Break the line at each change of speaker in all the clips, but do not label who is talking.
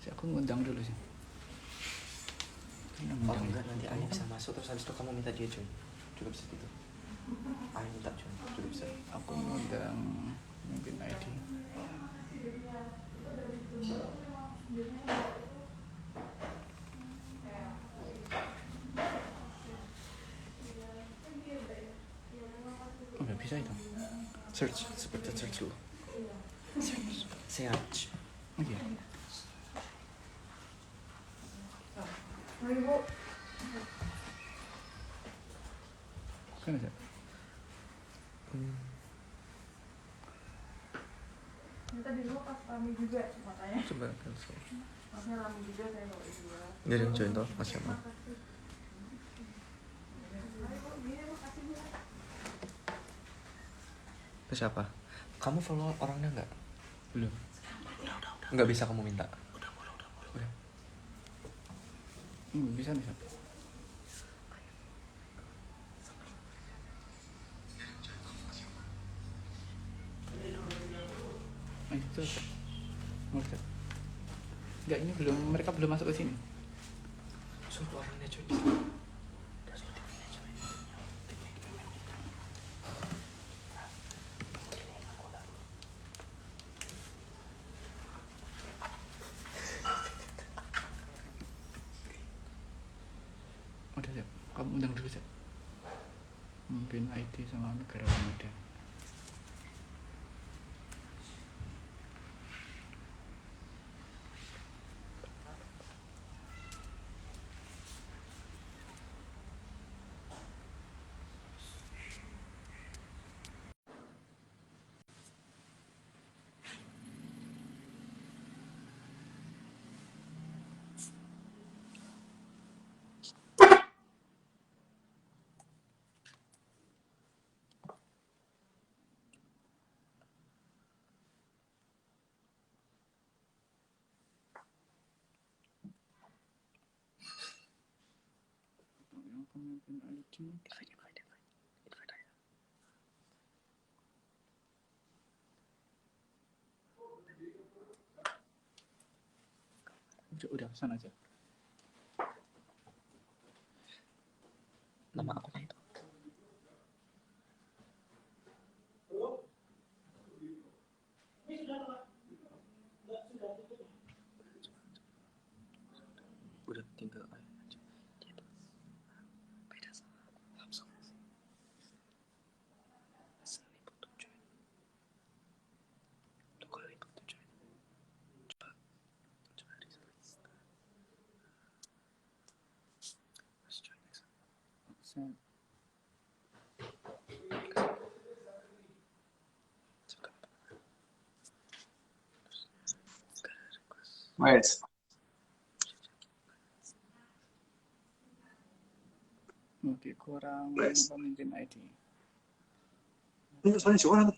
Aku ngundang dulu sih.
Oh enggak, nanti Ayah bisa masuk terus habis itu kamu minta dia join. Juga bisa gitu. Ayah minta join, juga bisa.
Aku ngundang mungkin ID. Oh nggak bisa itu.
Search, seperti search dulu. Search.
Oke. Kan aja.
Tadi dulu pas rame juga makanya.
Coba cancel.
Masnya rame juga saya bawa juga.
Dia yang join toh, Mas Yaman. Itu siapa? Kamu follow orangnya nggak?
Belum.
Nggak bisa kamu minta.
Udah. Bisa. Itu. Maksud. Enggak, ini belum, mereka belum masuk ke sini.
Suruh orangnya join.
Udah siap. Kamu undang dulu siap. Mungkin ID sama negara muda. Pemimpin ID. Udah pesan aja.
Nama akunnya itu. Udah tinggal Ayah aja. Dia tuh beda sama langsung. Seni butuh join. Tuh kalau butuh join. Coba request. Let's join next.
Saya
Wes.
Oke, kurang
Wes.
pemimpin ID.
Ini soalnya orang.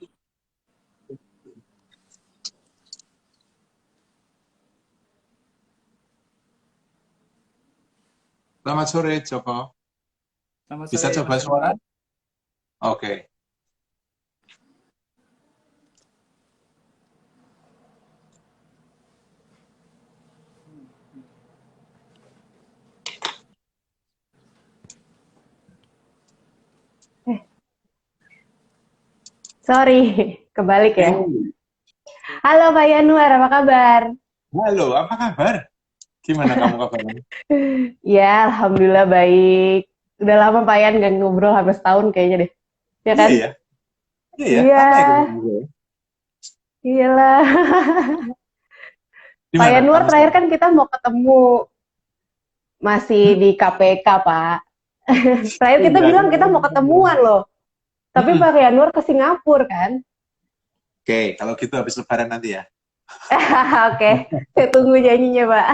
Selamat sore, Joko.
Selamat
Bisa
sore,
coba
Mas
suara?
Yaman.
Oke.
Sorry, kebalik ya. Halo Pak Yanuar, apa kabar?
Halo, apa kabar? Gimana kamu kabarnya?
Ya, alhamdulillah baik. Udah lama Pak Yan nggak ngobrol hampir setahun kayaknya deh. Ya kan?
Iya ya? Iya,
Iya,
lama ya ketemu.
iyalah. Pak
Gimana
Yanuar
kamu
terakhir
sekarang?
kan kita mau ketemu masih di KPK, Pak. Terakhir kita
Enggak,
bilang kita mau ketemuan loh. Tapi Pak Yanuar ke Singapura kan?
Oke, kalau gitu habis lebaran nanti ya.
Oke, saya tunggu janjinya Pak.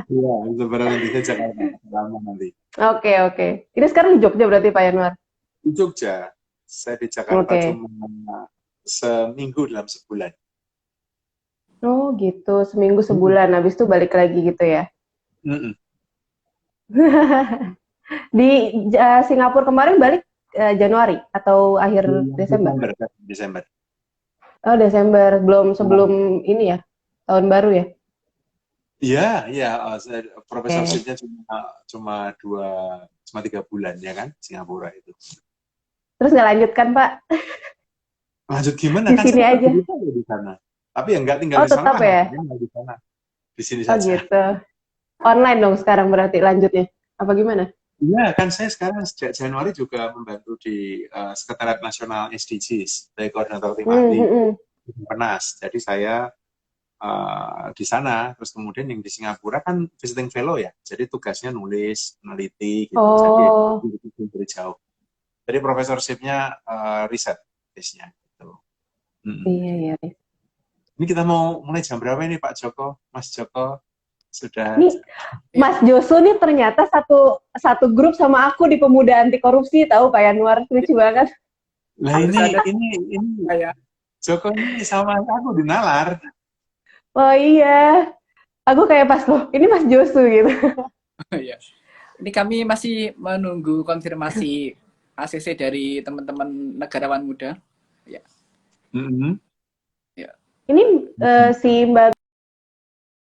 Iya, habis lebaran nanti saya Jakarta. Lama nanti.
Oke. Ini sekarang di Jogja berarti Pak Yanuar?
Di Jogja, saya di Jakarta
Oke.
cuma seminggu dalam sebulan.
Oh gitu, seminggu sebulan, habis itu balik lagi gitu ya?
Mm-mm.
Di Singapura kemarin balik Januari atau akhir Desember?
Desember.
Oh Desember, belum sebelum ini ya, tahun baru ya?
Iya, iya. Profesorshipnya cuma 3 bulan ya kan, Singapura itu.
Terus nggak lanjutkan, Pak?
Lanjut gimana?
Di
Kan
sini
saya
aja.
di sana. Tapi ya nggak tinggal
Oh,
di sana
tetap
lah,
ya?
nggak di sana. Di sini
Oh,
saja.
gitu. Online dong sekarang berarti lanjutnya. Apa gimana?
Iya, kan saya sekarang sejak Januari juga membantu di Sekretariat Nasional SDGs, sebagai koordinator tim
Hmm,
ahli
hmm, hmm.
Penas. Jadi saya di sana, terus kemudian yang di Singapura kan visiting fellow ya, jadi tugasnya nulis, meneliti gitu, jadi
Oh,
dari jauh. Jadi profesorshipnya riset base-nya gitu.
iya, iya.
Ini kita mau mulai jam berapa ini Pak Joko, Mas Joko? Sudah.
Nih, Mas Josu nih ternyata satu grup sama aku di Pemuda Anti Korupsi, tahu Pak Yanwar, lucu banget.
Lah
Harus ada
ini
kayak
Joko ini sama aku di nalar.
Oh iya, aku kayak pas loh, ini Mas Josu gitu.
ya. Ini kami masih menunggu konfirmasi ACC dari teman-teman negarawan muda. Ya.
Mm-hmm.
Ya.
Ini si Mbak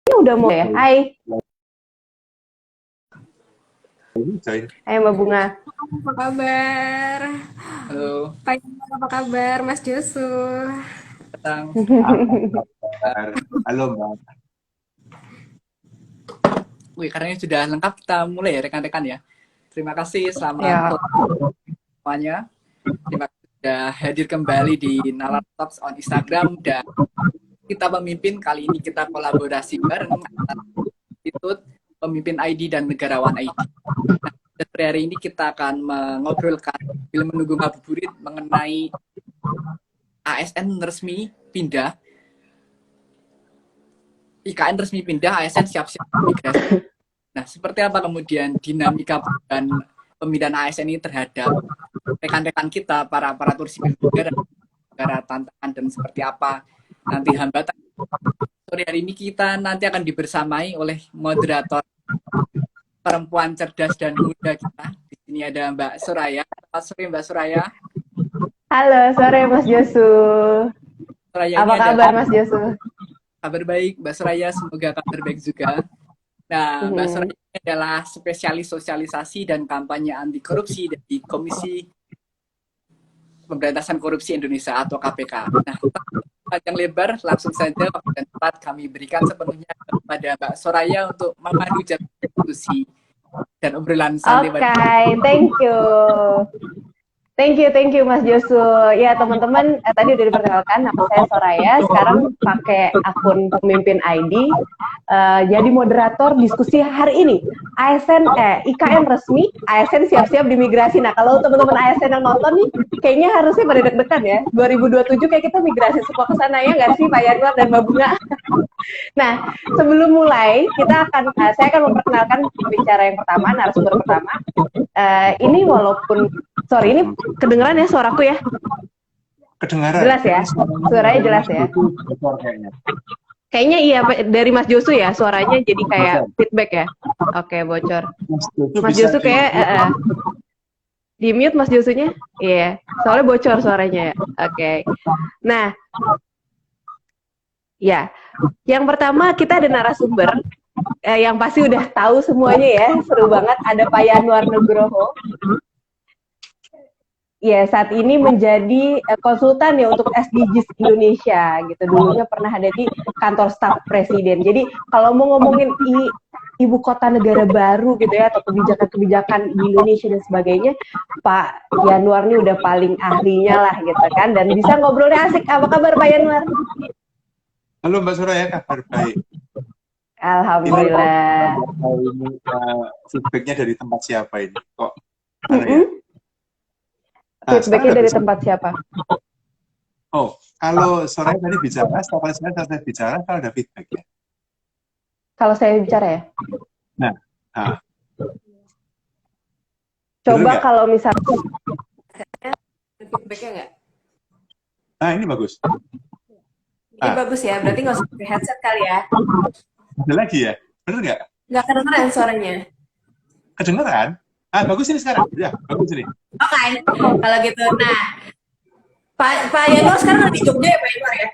ini udah mau ya? Hai,
Join.
hai Mbak Bunga.
Apa kabar?
Halo,
Pak Iman, apa kabar? Mas Josu.
datang.
Apa kabar? Halo Mbak.
Wih, karena ini sudah lengkap, kita mulai ya rekan-rekan ya. Terima kasih, selamat
Ya.
sore semuanya. Terima kasih sudah hadir kembali di Nalar Talks on Instagram, dan kita pemimpin kali ini kita kolaborasi bareng antara Institut Pemimpin ID dan Negarawan ID. Nah, hari ini kita akan mengobrolkan film menunggu ngabuburit mengenai ASN resmi pindah, IKN resmi pindah, ASN siap-siap migrasi. Nah, seperti apa kemudian dinamika dan pemindahan ASN ini terhadap rekan-rekan kita, para aparatur sipil negara, tantangan dan seperti apa nanti hambatan. Sore hari ini kita nanti akan dibersamai oleh moderator perempuan cerdas dan muda kita. Di sini ada Mbak Soraya. Selamat sore Mbak Soraya.
Halo, sore Mas Josu.
Soraya
Apa
ini
kabar Mas Josu?
kabar baik, Mbak Soraya, semoga kabar baik juga. Nah, Mbak Soraya ini adalah spesialis sosialisasi dan kampanye anti korupsi dari Komisi Pemberantasan Korupsi Indonesia atau KPK. Nah, panjang lebar, langsung saja waktu dan tempat kami berikan sepenuhnya kepada Mbak Soraya untuk memandu jalannya diskusi dan obrolan santai.
Oke, thank you. Thank you Mas Josu. Ya teman-teman, tadi udah diperkenalkan, nama saya Soraya. Sekarang pakai akun Pemimpin ID. Jadi moderator diskusi hari ini. IKN resmi, ASN siap-siap dimigrasi. Nah kalau teman-teman ASN yang nonton nih, kayaknya harusnya pada deg-degan ya. 2027 kayak kita migrasi semua ke sana ya nggak sih Pak Yanwar dan Mbak Bunga? Nah, sebelum mulai, saya akan memperkenalkan pembicara yang pertama, narasumber pertama. Ini ini kedengeran ya suaraku ya?
Kedengaran.
Jelas ya? Suaranya jelas ya? Kayaknya iya, dari Mas Josu ya, suaranya jadi kayak feedback ya? Oke, bocor. Mas Josu kayak... di mute Mas Josunya? Iya, soalnya bocor suaranya ya. Oke. Nah, ya, yang pertama kita ada narasumber yang pasti udah tahu semuanya ya, seru banget. Ada Pak Yanwar Nugroho. Ya, saat ini menjadi konsultan ya untuk SDGs Indonesia gitu. Dulunya pernah ada di kantor staf presiden. Jadi kalau mau ngomongin ibu kota negara baru gitu ya, atau kebijakan-kebijakan di Indonesia dan sebagainya, Pak Yanwar ini udah paling ahlinya lah gitu kan. Dan bisa ngobrolnya asik. Apa kabar Pak Yanwar?
Halo Mbak Soraya, kabar baik.
Alhamdulillah.
Ini feedbacknya dari tempat siapa ini? Kok? Ya?
Feedbacknya dari tempat siapa?
Oh, kalau Soraya tadi bicara, setelah saya bicara, kalau ada feedback ya?
Kalau saya bicara ya?
Nah.
Coba kalau misalnya
Feedbacknya nggak?
Nah, ini bagus.
Ini bagus ya, berarti nggak usah pakai headset kali ya?
Ada lagi ya? Bener nggak?
Nggak kedengeran suaranya.
Kedengeran? Bagus ini sekarang. Ya, bagus ini.
Oke, kalau gitu. Nah, Pak Yanwar sekarang lagi di Jogja ya Pak Yanwar ya?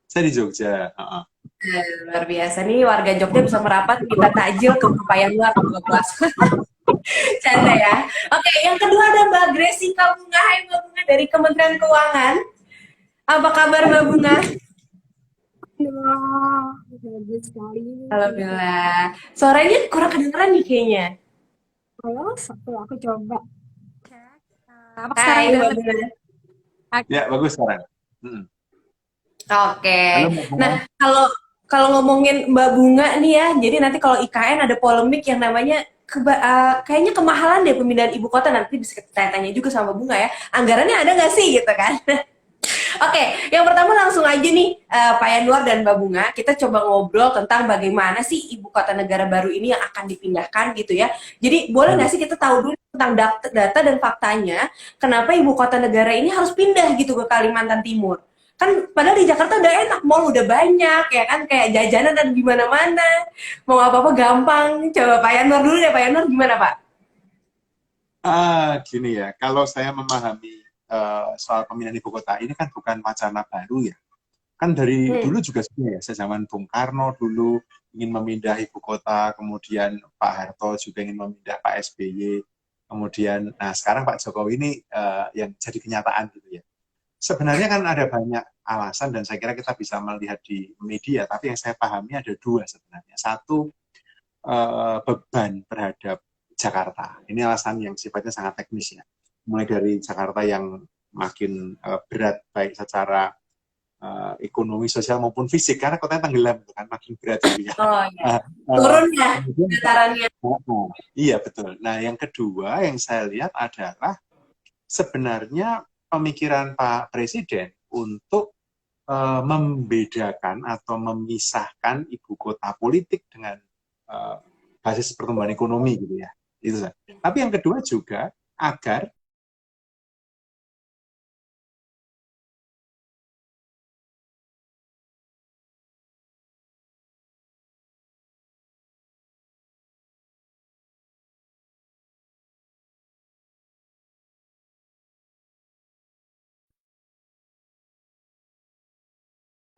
Saya di Jogja.
Luar biasa nih warga Jogja bisa merapat minta takjil ke Papaya Luar buka puasa. Canda ya. Oke, yang kedua ada Mbak Gresica Bunga. Hai Mbak Bunga dari Kementerian Keuangan. Apa kabar Mbak Bunga?
Bagus sekali.
Alhamdulillah. Suaranya kurang kedengeran nih kayaknya.
Halo, aku coba. Apa
Hai
sekarang
Mbak
udah
Bunga.
Ya, bagus sekarang. Hmm.
Oke.
Halo, Mbak Bunga.
Nah, kalau kalau ngomongin Mbak Bunga nih ya, jadi nanti kalau IKN ada polemik yang namanya kayaknya kemahalan deh pemindahan ibu kota, nanti bisa kita tanya juga sama Mbak Bunga ya. Anggarannya ada nggak sih gitu kan? Oke, yang pertama langsung aja nih Pak Yanuar dan Mbak Bunga, kita coba ngobrol tentang bagaimana sih ibu kota negara baru ini yang akan dipindahkan gitu ya. Jadi boleh nggak sih kita tahu dulu tentang data dan faktanya, kenapa ibu kota negara ini harus pindah gitu ke Kalimantan Timur? Kan padahal di Jakarta udah enak, mall udah banyak ya kan, kayak jajanan dan di mana-mana, mau apa-apa gampang. Coba Pak Yanuar dulu deh, Pak Yanuar gimana Pak?
Gini ya, kalau saya memahami soal pemindahan ibu kota ini kan bukan wacana baru ya. Kan dari dulu juga sebenarnya ya, sejaman Bung Karno dulu ingin memindah ibu kota, kemudian Pak Harto juga ingin memindah Pak SBY, kemudian nah sekarang Pak Jokowi ini yang jadi kenyataan gitu ya. Sebenarnya kan ada banyak alasan dan saya kira kita bisa melihat di media, tapi yang saya pahami ada dua sebenarnya. Satu, beban terhadap Jakarta. Ini alasan yang sifatnya sangat teknis ya. Mulai dari Jakarta yang makin berat baik secara ekonomi, sosial maupun fisik, karena kotanya tenggelam kan makin berat gitu ya.
Oh iya. Turun ya datarannya.
Iya betul. Nah yang kedua yang saya lihat adalah sebenarnya pemikiran Pak Presiden untuk membedakan atau memisahkan ibu kota politik dengan basis pertumbuhan ekonomi gitu ya. Itu saja. Tapi yang kedua juga agar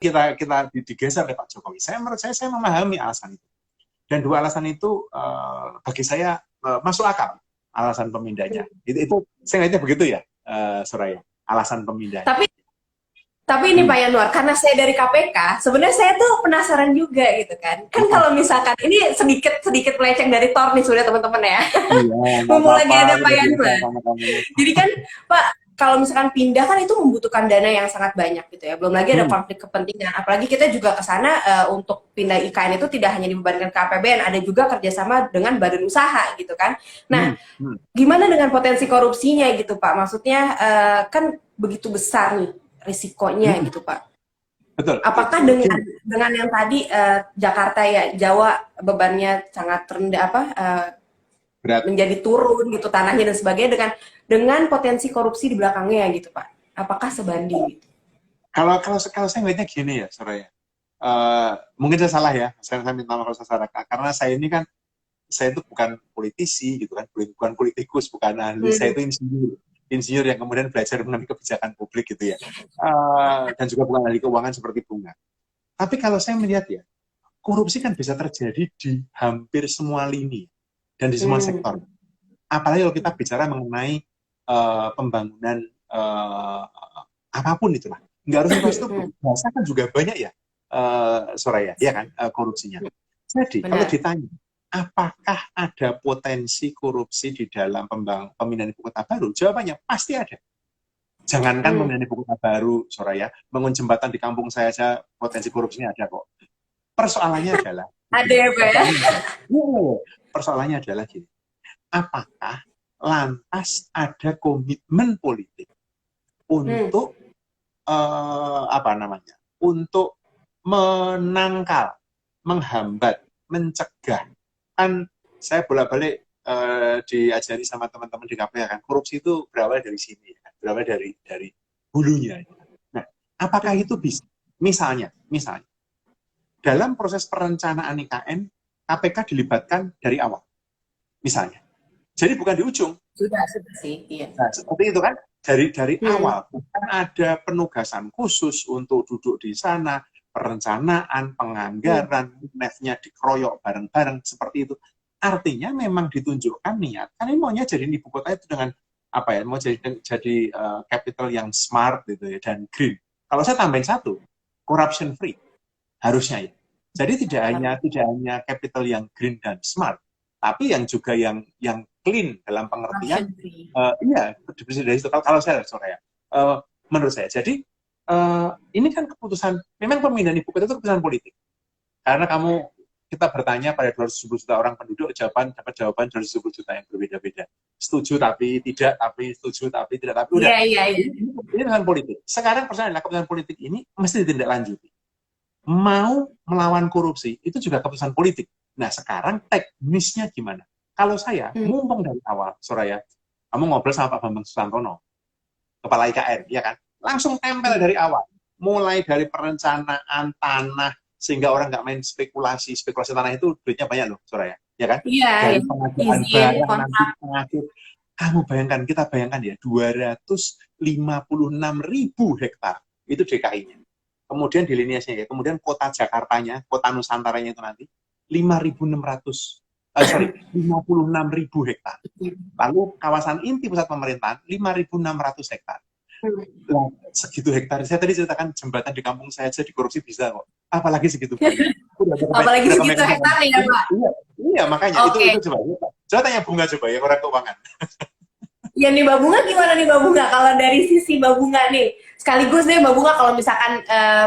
kita digeser oleh Pak Jokowi. Menurut saya memahami alasan itu. Dan dua alasan itu bagi saya masuk akal alasan pemindahnya. Itu saya lihatnya begitu ya, Soraya. Alasan pemindahnya.
Tapi ini Pak Yanuar, karena saya dari KPK, sebenarnya saya tuh penasaran juga gitu kan. Kan kalau misalkan ini sedikit melenceng dari TOR nih sudah teman-teman ya. Mumpung lagi ada Pak Yanuar. Jadi kan Pak, kalau misalkan pindah kan itu membutuhkan dana yang sangat banyak gitu ya. Belum lagi ada konflik kepentingan. Apalagi kita juga ke sana untuk pindah IKN itu tidak hanya dibebankan ke APBN, ada juga kerjasama dengan badan usaha gitu kan. Nah, gimana dengan potensi korupsinya gitu Pak? Maksudnya kan begitu besar nih risikonya gitu Pak.
Betul.
Apakah dengan yang tadi Jakarta ya Jawa bebannya sangat rendah berat, menjadi turun gitu tanahnya dan sebagainya dengan potensi korupsi di belakangnya gitu Pak. Apakah sebanding gitu?
Kalau saya melihatnya gini ya, Soraya. Mungkin saya salah ya. Saya minta maaf kalau saya salah karena saya ini kan itu bukan politisi gitu kan, bukan politikus, bukan ahli. Saya itu insinyur yang kemudian belajar mengenai kebijakan publik gitu ya, dan juga bukan ahli keuangan seperti Bunga. Tapi kalau saya melihat ya, korupsi kan bisa terjadi di hampir semua lini dan di semua sektor. Apalagi kalau kita bicara mengenai pembangunan apapun itulah, nggak harus infrastruktur, bahasa kan juga banyak ya, Soraya, ya kan, korupsinya. Jadi kalau ditanya apakah ada potensi korupsi di dalam pemindahan ibu kota baru? Jawabannya pasti ada. Jangankan pemindahan ibu kota baru, Soraya, bangun jembatan di kampung saya aja potensi korupsinya ada kok. Persoalannya adalah
ada ya Pak ya?
Persoalannya adalah gini, apakah lantas ada komitmen politik untuk untuk menangkal, menghambat, mencegah. Kan saya bolak-balik diajari sama teman-teman di KPK kan, korupsi itu berawal dari sini, kan? Berawal dari hulunya. Nah, apakah itu bisa? Misalnya, dalam proses perencanaan IKN, KPK dilibatkan dari awal, misalnya. Jadi bukan di ujung.
Sudah sih, iya.
Nah, seperti itu kan, dari awal bukan ada penugasan khusus untuk duduk di sana, perencanaan, penganggaran, NEF-nya dikeroyok bareng-bareng seperti itu. Artinya memang ditunjukkan niat. Kan ini maunya jadi ibu kota itu dengan apa ya? Mau jadi capital yang smart gitu ya dan green. Kalau saya tambahin satu, corruption free harusnya ya. Jadi tidak hanya capital yang green dan smart, tapi yang juga yang clean dalam pengertian iya dari situ kalau saya Soraya menurut saya. Jadi ini kan keputusan, memang pemindahan ibu kota itu keputusan politik. Karena kita bertanya pada 270 juta orang penduduk, dapat jawaban 270 juta yang berbeda-beda. Setuju tapi tidak, tapi setuju tapi tidak, tapi udah. Ini keputusan politik. Sekarang persoalannya keputusan politik ini mesti ditindaklanjuti. Mau melawan korupsi itu juga keputusan politik. Nah sekarang teknisnya gimana? Kalau saya mumpung dari awal, Soraya, kamu ngobrol sama Pak Bambang Susantono, kepala IKN, ya kan? Langsung tempel dari awal, mulai dari perencanaan tanah sehingga orang nggak main spekulasi tanah itu duitnya banyak loh, Soraya, ya kan? Dari pengadaan barang nanti penghasil. Kamu bayangkan, kita bayangkan ya, 256.000 hektar itu DKI-nya. Kemudian diliniasinya ya, kemudian kota Jakartanya, kota Nusantaranya itu nanti 56.000 hektar. Lalu kawasan inti pusat pemerintahan 5.600 hektar. Nah, segitu hektar. Saya tadi ceritakan jembatan di kampung saya aja dikorupsi bisa kok. Apalagi segitu.
Apalagi segitu hektar ya, Pak.
Iya, makanya itu coba. Coba tanya Bunga coba ya, orang keuangan.
Ya nih Mbak Bunga gimana nih Mbak Bunga? Kalau dari sisi Mbak Bunga nih, sekaligus deh Mbak Bunga kalau misalkan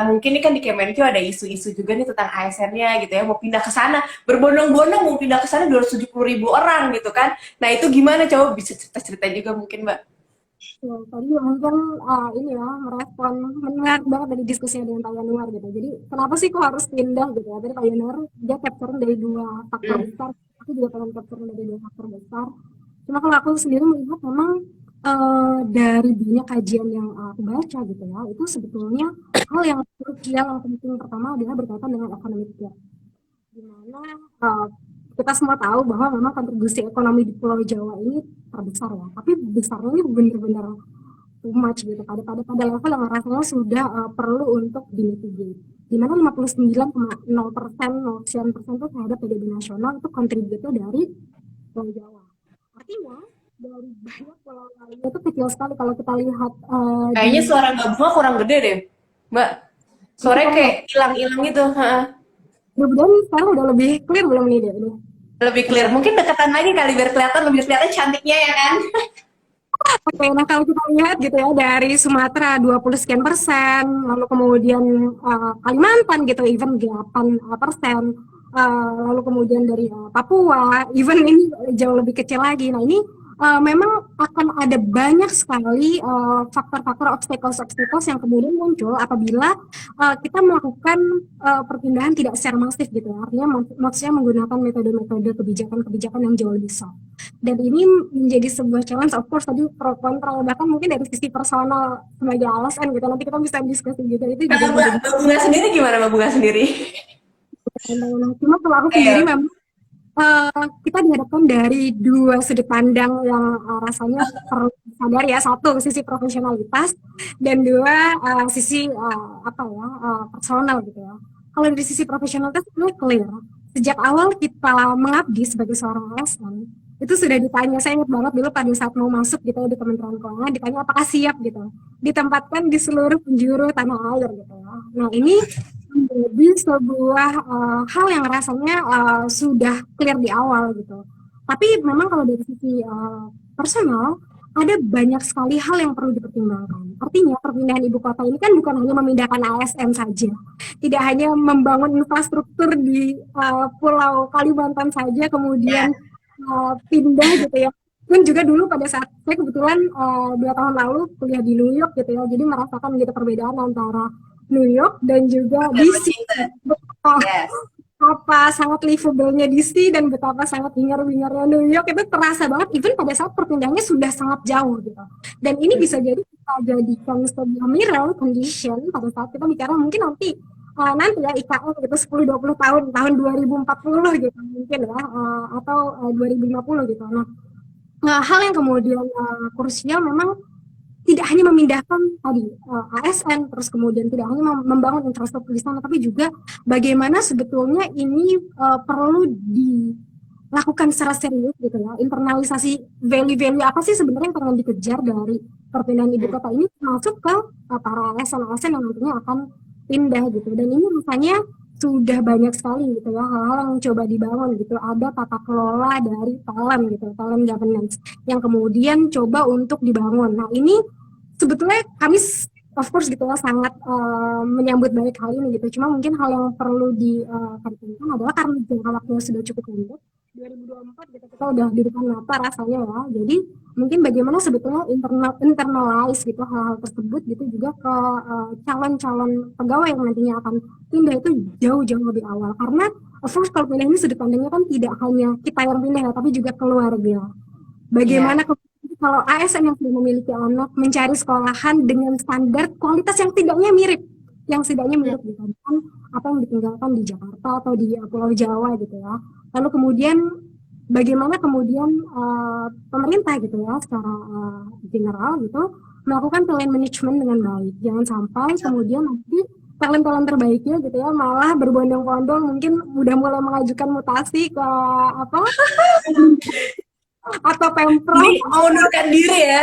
mungkin ini kan di Kemenkyu ada isu-isu juga nih tentang ASN-nya gitu ya, mau pindah ke sana, berbondong-bondong mau pindah ke sana 270.000 orang gitu kan. Nah itu gimana? Coba bisa cerita-cerita juga mungkin Mbak.
Ya, tadi mungkin ini ya merespon menarik banget dari diskusinya dengan Pak Yanuar gitu. Jadi kenapa sih kok harus pindah gitu ya? Tadi Pak Yanuar dia capture dari dua faktor besar, aku juga pengen capture dari dua faktor besar. Cuma kalau aku sendiri melihat memang dari banyak kajian yang aku baca gitu ya, itu sebetulnya hal yang krusial yang penting pertama adalah berkaitan dengan ekonomi juga. Dimana kita semua tahu bahwa memang kontribusi ekonomi di Pulau Jawa ini terbesar ya, tapi besarnya ini benar-benar too much gitu, pada level yang rasanya sudah perlu untuk dimitigate. Dimana 59,0% itu terhadap PDB nasional itu kontribusinya dari Pulau Jawa. Artinya dari banyak pulau lainnya itu kecil sekali kalau kita lihat.
Kayaknya suara Mbak Bunga kurang gede deh, Mbak. Suaranya kayak hilang-hilang gitu.
Mudah-mudahan sekarang udah lebih clear belum nih deh?
Lebih clear. Mungkin dekatan lagi kali biar lebih kelihatan cantiknya ya kan?
Oke, nah kalau kita lihat gitu ya dari Sumatera 20 sekian persen, lalu kemudian Kalimantan gitu even 8%, lalu kemudian dari Papua even ini jauh lebih kecil lagi. Nah ini memang akan ada banyak sekali faktor-faktor obstacles yang kemudian muncul apabila kita melakukan perpindahan tidak secara masif gitu ya. Artinya maksudnya menggunakan metode-metode kebijakan yang jauh lebih soft. Dan ini menjadi sebuah challenge, of course tadi pro kontra, bahkan mungkin dari sisi personal sebagai alasan gitu. Nanti kita bisa diskusi juga itu juga.
Mbak Bunga sendiri gimana Mbak Bunga sendiri?
Cuma kalau aku sendiri memang kita dihadapkan dari dua sudut pandang yang rasanya perlu sadar ya. Satu sisi profesionalitas dan dua sisi personal gitu ya. Kalau dari sisi profesionalitas itu clear. Sejak awal kita mengabdi sebagai seorang ASN itu sudah ditanya, saya ingat banget dulu pada saat mau masuk gitu di Kementerian Keuangan ditanya apakah siap gitu ditempatkan di seluruh penjuru tanah air gitu ya. Nah ini menjadi sebuah hal yang rasanya sudah clear di awal gitu. Tapi memang kalau dari sisi personal ada banyak sekali hal yang perlu dipertimbangkan. Artinya perpindahan ibu kota ini kan bukan hanya memindahkan ASN saja, tidak hanya membangun infrastruktur di Pulau Kalimantan saja kemudian pindah gitu ya. Pun juga dulu pada saat saya kebetulan 2 tahun lalu kuliah di New York gitu ya, jadi merasakan gitu perbedaan antara New York dan juga DC. Betapa sangat livable-nya DC dan betapa sangat hingar-bingarnya New York itu terasa banget even pada saat perpindahannya sudah sangat jauh gitu. Dan ini bisa jadi kita jadikan sebuah mirror condition pada saat kita bicara mungkin nanti ya IKN gitu 10-20 tahun 2040 gitu mungkin ya atau 2050 gitu. Nah, hal yang kemudian krusial memang tidak hanya memindahkan tadi ASN, terus kemudian tidak hanya membangun infrastruktur di sana, tapi juga bagaimana sebetulnya ini perlu dilakukan secara serius gitu ya, internalisasi value-value apa sih sebenarnya yang pengen dikejar dari perpindahan ibu kota ini, masuk ke para ASN-ASN yang nantinya akan pindah gitu. Dan ini misalnya sudah banyak sekali gitu ya hal-hal yang coba dibangun gitu. Ada tata kelola dari talent gitu, talent governance yang kemudian coba untuk dibangun. Nah ini sebetulnya kami of course gitu ya sangat menyambut baik hal ini gitu. Cuma mungkin hal yang perlu diperhatikan adalah karena jangka waktunya sudah cukup pendek. 2024 gitu, kita udah di depan mata rasanya ya. Jadi mungkin bagaimana sebetulnya internalize gitu hal-hal tersebut gitu juga ke calon-calon pegawai yang nantinya akan pindah itu jauh-jauh lebih awal. Karena of course kalau pindah ini sudut pandangnya kan tidak hanya kita yang pindah ya, tapi juga keluarga. Bagaimana kalau ASN yang sudah memiliki anak mencari sekolahan dengan standar kualitas yang setidaknya mirip, gitu kan apa yang ditinggalkan di Jakarta atau di Pulau Jawa gitu ya. Lalu kemudian bagaimana kemudian pemerintah gitu ya secara general gitu melakukan talent management dengan baik. Jangan sampai kemudian nanti talent-talent terbaiknya gitu ya malah berbondong-bondong mungkin udah mulai mengajukan mutasi ke apa atau pemprov
mengundurkan diri ya.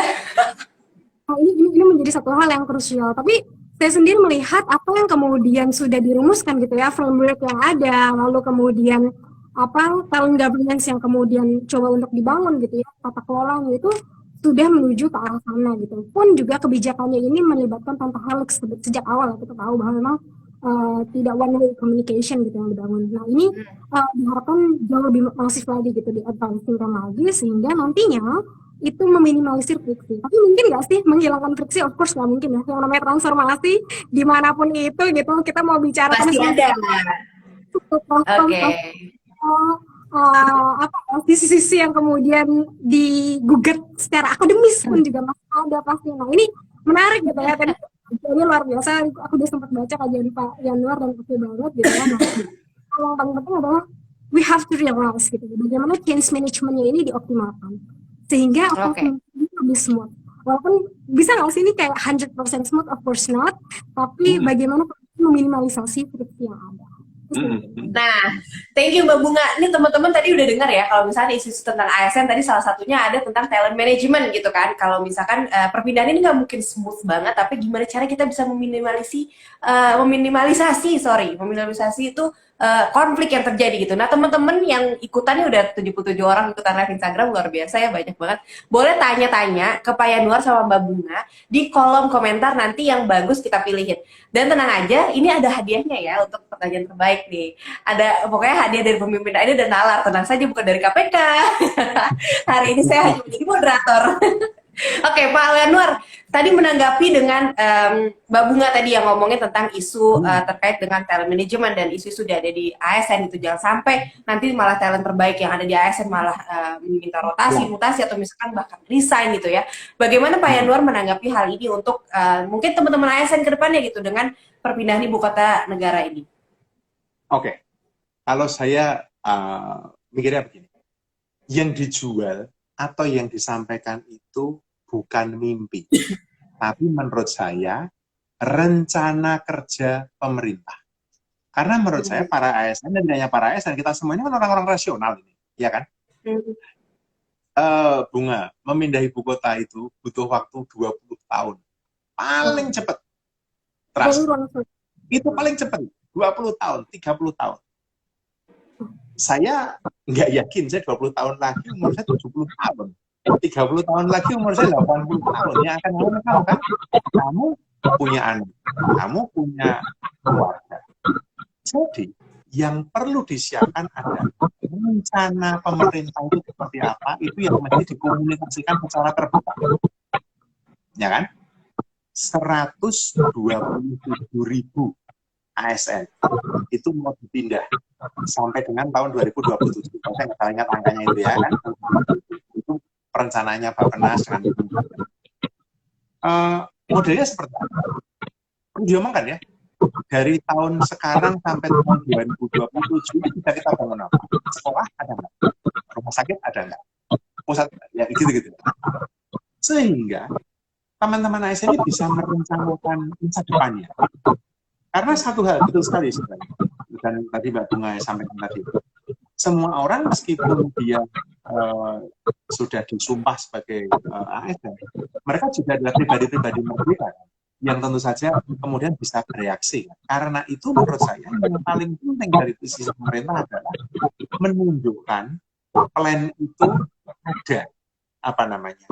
Nah, ini menjadi satu hal yang krusial. Tapi saya sendiri melihat apa yang kemudian sudah dirumuskan gitu ya, framework yang ada, lalu kemudian apa talent governance yang kemudian coba untuk dibangun gitu ya, tata kelolanya itu sudah menuju ke arah sana gitu. Pun juga kebijakannya ini melibatkan tanpa helix sejak awal kita tahu bahwa memang tidak one way communication gitu yang dibangun. Nah ini diharapkan jauh lebih masif lagi gitu di advancing lagi sehingga nantinya itu meminimalisir friksi. Tapi mungkin nggak sih menghilangkan friksi? Of course nggak mungkin ya. Yang namanya transformasi dimanapun itu gitu kita mau bicara
Pasti ada. Oke.
Sisi-sisi yang kemudian digugat secara akademis pun juga masih ada pasti. Nah ini menarik gitu ya. Tadi ini luar biasa. Aku udah sempat baca kajian Pak Yanuar dan oke banget gitu ya. Nah, yang paling penting adalah we have to realize gitu. Bagaimana change managementnya ini dioptimalkan sehingga akan lebih smooth. Walaupun bisa nggak sih ini kayak 100% smooth, of course not. Tapi bagaimana meminimalisasi friksi yang ada.
Nah, thank you Mbak Bunga. Ini teman-teman tadi udah dengar ya, kalau misalnya isu tentang ASN tadi salah satunya ada tentang talent management gitu kan. Kalau misalkan perpindahan ini nggak mungkin smooth banget, tapi gimana cara kita bisa meminimalisasi itu konflik yang terjadi gitu. Nah teman-teman yang ikutannya udah 77 orang ikutan live Instagram, luar biasa ya, banyak banget. Boleh tanya-tanya ke Pak Yanuar sama Mbak Bunga di kolom komentar, nanti yang bagus kita pilihin. Dan tenang aja, ini ada hadiahnya ya untuk pertanyaan terbaik nih. Ada pokoknya hadiah dari pemimpin ini dan nalar, tenang saja bukan dari KPK. Hari ini saya hanya menjadi moderator. Oke, Pak Yanuar, tadi menanggapi dengan Mbak Bunga tadi yang ngomongin tentang isu terkait dengan talent management dan isu-isu sudah ada di ASN itu, jangan sampai nanti malah talent terbaik yang ada di ASN malah meminta rotasi, mutasi atau misalkan bahkan resign gitu ya. Bagaimana Pak Yanuar menanggapi hal ini untuk mungkin teman-teman ASN ke depannya gitu dengan perpindahan ibu kota negara ini?
Oke, kalau saya mikirnya begini, yang dijual atau yang disampaikan itu bukan mimpi, tapi menurut saya rencana kerja pemerintah. Karena menurut saya para ASN dan tidak hanya para ASN, kita semuanya kan orang-orang rasional ini, ya kan? Bunga, memindah ibu kota itu butuh waktu 20 tahun. Paling cepat. Trust. Itu paling cepat. 20 tahun, 30 tahun. Saya nggak yakin, saya 20 tahun lagi umur saya 70 tahun. 30 tahun lagi umur saya 80 tahun. Yang akan kamu kan? Kamu punya anak, kamu punya keluarga. Jadi, yang perlu disiapkan adalah rencana pemerintah itu seperti apa, itu yang mesti dikomunikasikan secara terbuka. Ya kan? 127.000 ASN itu mau dipindah sampai dengan tahun 2027. Saya nggak ingat angkanya itu ya kan. Itu perencanaannya Bappenas dengan modelnya seperti apa? Diomongkan ya, dari tahun sekarang sampai tahun 2027 bisa kita bangun apa? Sekolah ada nggak? Rumah sakit ada nggak? Pusat ya gitu-gitu. Sehingga teman-teman ASN ini bisa merencanakan masa depannya. Karena satu hal, betul sekali sebenarnya, dan tadi Mbak Bunga sampaikan tadi, semua orang meskipun dia sudah disumpah sebagai ASN, mereka juga adalah pribadi-pribadi merdeka yang tentu saja kemudian bisa bereaksi. Karena itu menurut saya yang paling penting dari sisi pemerintah adalah menunjukkan plan itu ada, apa namanya,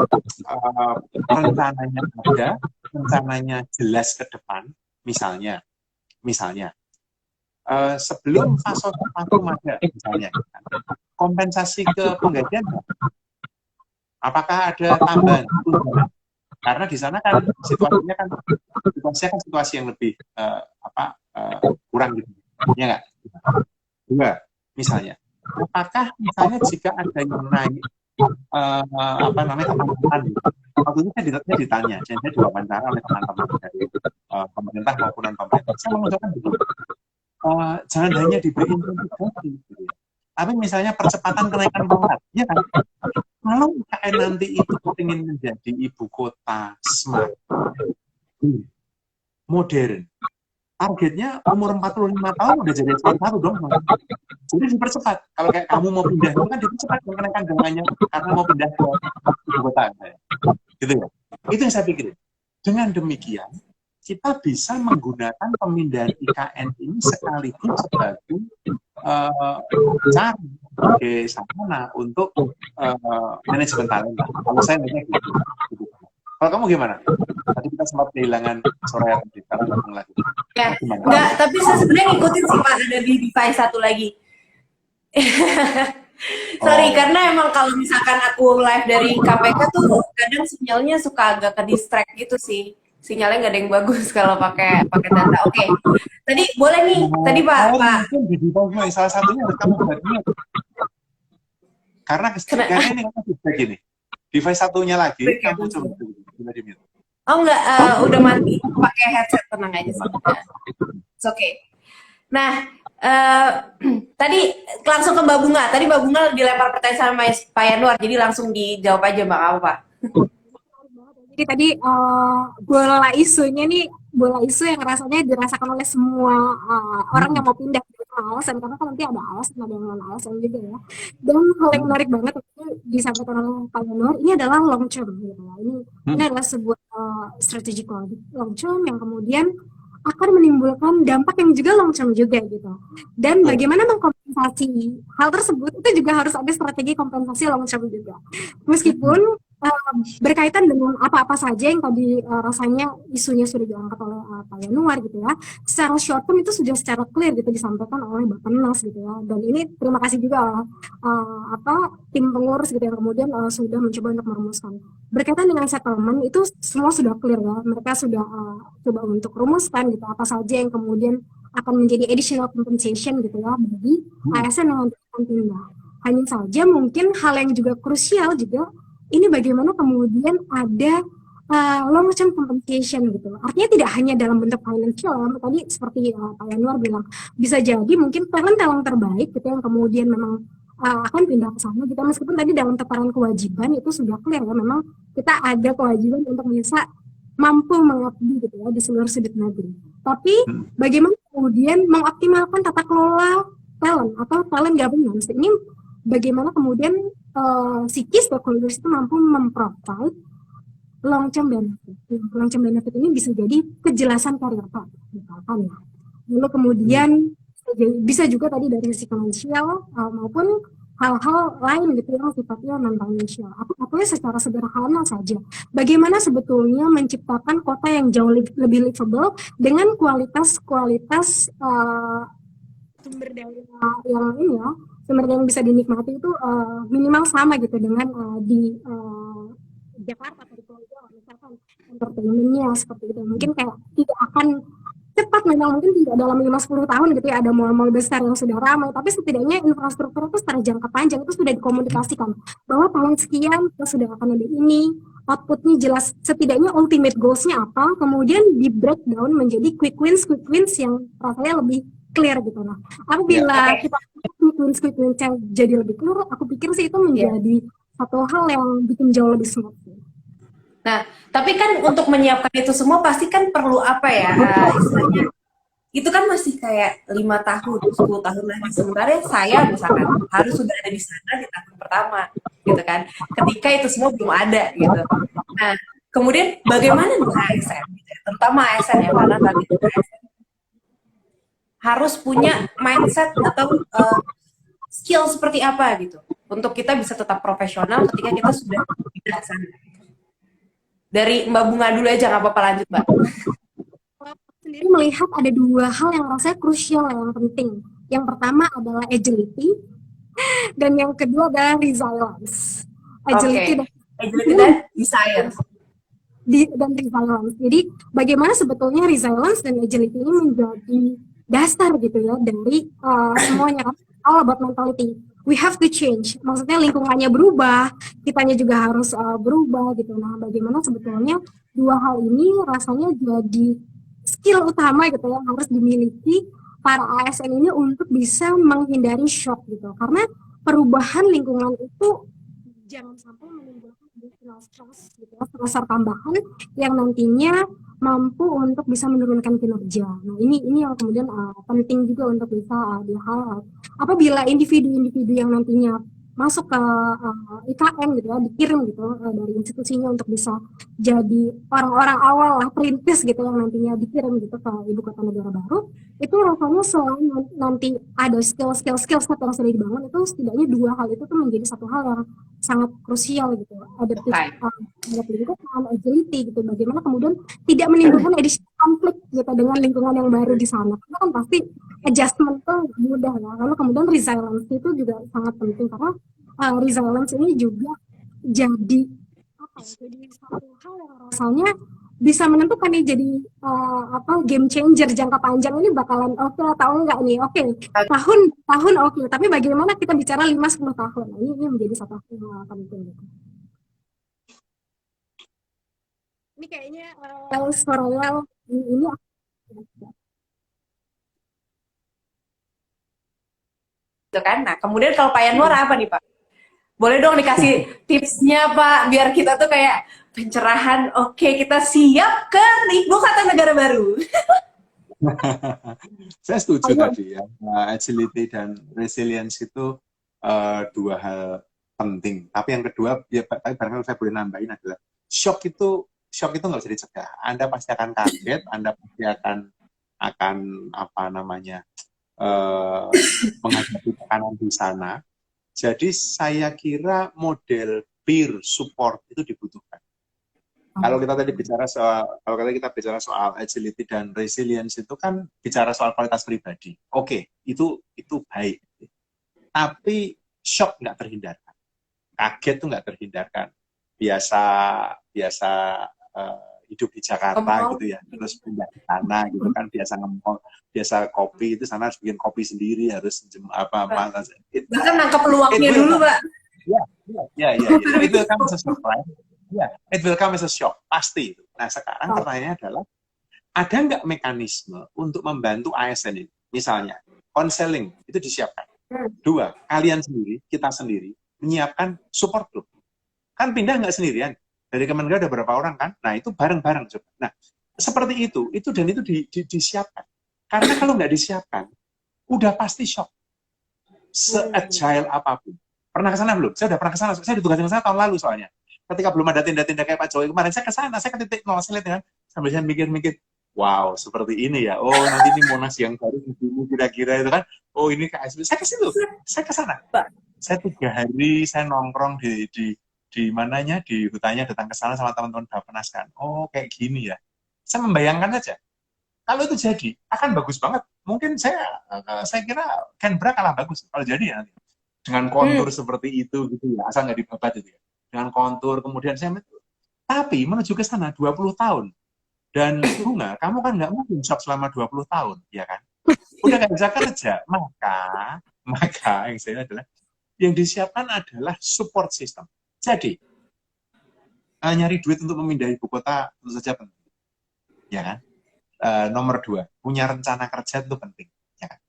rencananya ada, rencananya jelas ke depan. Misalnya sebelum fase ada misalnya kompensasi ke penggajian, apakah ada tambahan tunjangan? Karena di sana kan situasinya kan situasi yang lebih kurang gitu, ya nggak? Dua, misalnya, apakah misalnya jika ada yang naik teman-teman, waktu itu saya ditanya, saya diwawancara oleh teman-teman dari pemerintah maupun non pemerintah, saya mengucapkan begini, jangan hanya diberi insentif, gitu ya, tapi misalnya percepatan kenaikan pangkat, ya kan? Kalau IKN nanti itu ingin menjadi ibu kota smart, modern, targetnya umur 45 tahun udah jadi S1 dong. Jadi dipercepat. Kalau kayak kamu mau pindah itu kan dipercepat kenaikan dananya karena mau pindah ke ibu kota. Gitu ya. Itu yang saya pikirin. Dengan demikian, kita bisa menggunakan pemindahan IKN ini sekaligus sebagai cara sebagai sarana untuk manajemen talenta. Kalau saya melihatnya gitu. Kalau kamu gimana? Tadi kita sempat kehilangan Soraya tadi, karena ngomong lagi.
Ya, enggak, tapi saya sebenarnya ngikutin sih Pak, ada di device satu lagi. Sorry, karena emang kalau misalkan aku live dari KPK tuh kadang sinyalnya suka agak ke distract gitu sih. Sinyalnya nggak ada yang bagus kalau pakai data. Oke. Tadi boleh nih, tadi Pak.
Di device salah satunya harus kamu buatnya. Karena ini kan feedback ini. Device satunya lagi, kamu coba di-mute.
Oh enggak, udah mati. Pakai headset, tenang aja sih. It's okay. Nah, tadi langsung ke Mbak Bunga. Tadi Mbak Bunga dilempar pertanyaan sama Pak Yanuar, jadi langsung dijawab aja Mbak, apa Pak?
Jadi tadi bola isunya nih, bola isu yang rasanya dirasakan oleh semua orang yang mau pindah ke alasan, karena kan nanti ada alasan, ada yang non-alasan juga ya. Dan hal yang menarik banget itu disampaikan oleh Pak Yanuar, ini adalah long term gitu ya. Ini adalah sebuah strategic long term yang kemudian akan menimbulkan dampak yang juga long term juga gitu. Dan bagaimana mengkompensasi hal tersebut itu juga harus ada strategi kompensasi long term juga. Meskipun berkaitan dengan apa-apa saja yang tadi rasanya isunya sudah diangkat oleh Pak Yanuar gitu ya, secara short term itu sudah secara clear gitu disampaikan oleh Bappenas gitu ya. Dan ini terima kasih juga tim pengurus gitu yang kemudian sudah mencoba untuk merumuskan. Berkaitan dengan settlement itu semua sudah clear ya, mereka sudah coba untuk rumuskan gitu apa saja yang kemudian akan menjadi additional compensation gitu ya bagi ASN yang akan pindah. Hanya saja mungkin hal yang juga krusial juga ini bagaimana kemudian ada long term compensation gitu. Artinya tidak hanya dalam bentuk financial, tadi seperti Pak Yanuar bilang, bisa jadi mungkin talent terbaik gitu yang kemudian memang akan pindah ke sana gitu. Meskipun tadi dalam tataran kewajiban itu sudah clear ya, memang kita ada kewajiban untuk bisa mampu mengabdi gitu ya di seluruh sudut negeri. Tapi bagaimana kemudian mengoptimalkan tata kelola talent atau talent governance ini, bagaimana kemudian si key stakeholders itu mampu memprovide long term benefit. Long term benefit ini bisa jadi kejelasan karir Pak, misalkan ya. Lalu kemudian bisa juga tadi dari sisi finansial maupun hal-hal lain gitu yang sifatnya non financial. Artinya secara sederhana saja, bagaimana sebetulnya menciptakan kota yang jauh lebih livable dengan kualitas sumber daya yang ini ya, sumber daya yang bisa dinikmati itu minimal sama gitu dengan di Jakarta atau di Pulau Jawa, misalkan entertainment-nya seperti itu. Mungkin kayak tidak akan cepat, memang mungkin tidak dalam 5-10 tahun gitu ya ada mall-mall besar yang sudah ramai, tapi setidaknya infrastruktur itu secara jangka panjang itu sudah dikomunikasikan bahwa tahun sekian kita sudah akan ada ini, outputnya jelas, setidaknya ultimate goals-nya apa, kemudian di breakdown menjadi quick wins yang rasanya lebih clear gitu. Nah, apabila kita quick wins jadi lebih clear, aku pikir sih itu menjadi satu hal yang bikin jauh lebih smooth.
Tapi kan untuk menyiapkan itu semua pasti kan perlu apa ya, istilahnya itu kan masih kayak 5 tahun, 10 tahun lagi. Sementara saya misalkan harus sudah ada di sana di tahun pertama, gitu kan. Ketika itu semua belum ada, gitu. Nah, kemudian bagaimana nih ASN, gitu ya? Terutama ASN ya, karena tadi ASN harus punya mindset atau skill seperti apa gitu, untuk kita bisa tetap profesional ketika kita sudah di sana. Dari Mbak Bunga dulu aja, nggak apa-apa, lanjut Mbak.
Sendiri melihat ada dua hal yang rasanya krusial yang penting. Yang pertama adalah agility dan yang kedua adalah resilience. Agility
Oke. Agility dan science.
dan resilience. Jadi bagaimana sebetulnya resilience dan agility ini menjadi dasar gitu ya dari semuanya, kan all about mentality. We have to change. Maksudnya lingkungannya berubah, kitanya juga harus berubah gitu. Nah, bagaimana sebetulnya dua hal ini rasanya jadi skill utama gitu ya harus dimiliki para ASN ini untuk bisa menghindari shock gitu. Karena perubahan lingkungan itu jangan sampai menimbulkan additional stress gitu ya, stressor tambahan yang nantinya mampu untuk bisa menurunkan kinerja. Nah, ini yang kemudian penting juga untuk bisa di-highlight. Apabila individu-individu yang nantinya masuk ke IKN gitu ya, dikirim gitu dari institusinya untuk bisa jadi orang-orang awal lah, perintis gitu yang nantinya dikirim gitu ke ibu kota negara baru, itu rasanya selain nanti ada skill set yang sudah dibangun, itu setidaknya dua hal itu tuh menjadi satu hal yang sangat krusial gitu. Ada lingkungan, agility gitu, bagaimana kemudian tidak menimbulkan additional konflik gitu dengan lingkungan yang baru di sana. Karena kan pasti adjustment tuh mudah ya. Lalu kemudian resilience itu juga sangat penting karena resilience ini juga jadi jadi satu hal yang rasanya bisa menentukan nih jadi game changer jangka panjang ini bakalan oke atau enggak nih. Oke, tahun oke, tapi bagaimana kita bicara 5-10 tahun. Nah, ini menjadi satu hal yang penting gitu. Ini kayaknya Soraya ini
Gitu kan. Nah, kemudian kalau Pak Yanwar apa nih Pak? Boleh dong dikasih tipsnya Pak, biar kita tuh kayak pencerahan, oke, kita siap ke ibu kota negara baru.
Saya setuju tadi ya, agility dan resilience itu dua hal penting. Tapi yang kedua, ya, tapi barangkali saya boleh nambahin adalah shock itu nggak bisa dicegah. Anda pasti akan kaget, Anda pasti akan apa namanya menghadapi tekanan di sana. Jadi saya kira model peer support itu dibutuhkan. Kalau kita tadi bicara soal agility dan resilience itu kan bicara soal kualitas pribadi. Oke, itu baik. Tapi shock nggak terhindarkan, kaget tuh nggak terhindarkan. Biasa hidup di Jakarta gitu ya, terus pindah ke sana gitu kan, biasa kopi itu sana harus bikin kopi sendiri, harus
bahkan nangkep peluangnya dulu Pak.
Ya. It will come as a surprise. Ya, it will come as a shock, pasti. Nah, sekarang pertanyaannya adalah, ada nggak mekanisme untuk membantu ASN ini? Misalnya, konseling itu disiapkan. 2, kalian sendiri, kita sendiri, menyiapkan support group. Kan pindah nggak sendirian. Dari Kementerian ada berapa orang kan? Nah, itu bareng-bareng coba. Nah, seperti itu disiapkan. Karena kalau nggak disiapkan, udah pasti shock. Se-agile apapun. Pernah ke sana belum? Saya udah pernah ke sana. Saya ditugasin ke sana tahun lalu soalnya. Ketika belum ada tenda-tenda kayak Pak Jokowi kemarin, saya ke sana, saya ke titik 0, saya lihat kan, sambil saya mikir-mikir, wow, seperti ini ya. Oh, nanti ini Monas yang baru begini kira-kira itu kan. Oh, ini KSB. Saya ke situ. Saya ke sana. Saya 3 hari saya nongkrong di mananya, di hutannya, datang ke sana sama teman-teman Bapenas kan. Oh, kayak gini ya. Saya membayangkan aja. Kalau itu jadi, akan bagus banget. Mungkin saya kira Canberra kalah bagus kalau jadi ya nanti. Dengan kontur seperti itu gitu ya, asal nggak dibabat itu ya. Dengan kontur, kemudian tapi menuju ke sana 20 tahun. Dan Bunga, kamu kan nggak mungkin shock selama 20 tahun, ya kan? Udah nggak bisa kerja, maka yang saya adalah, yang disiapkan adalah support system. Jadi, nyari duit untuk memindah ibu kota tentu saja penting. Ya kan? Nomor 2, punya rencana kerja itu penting. Ya kan?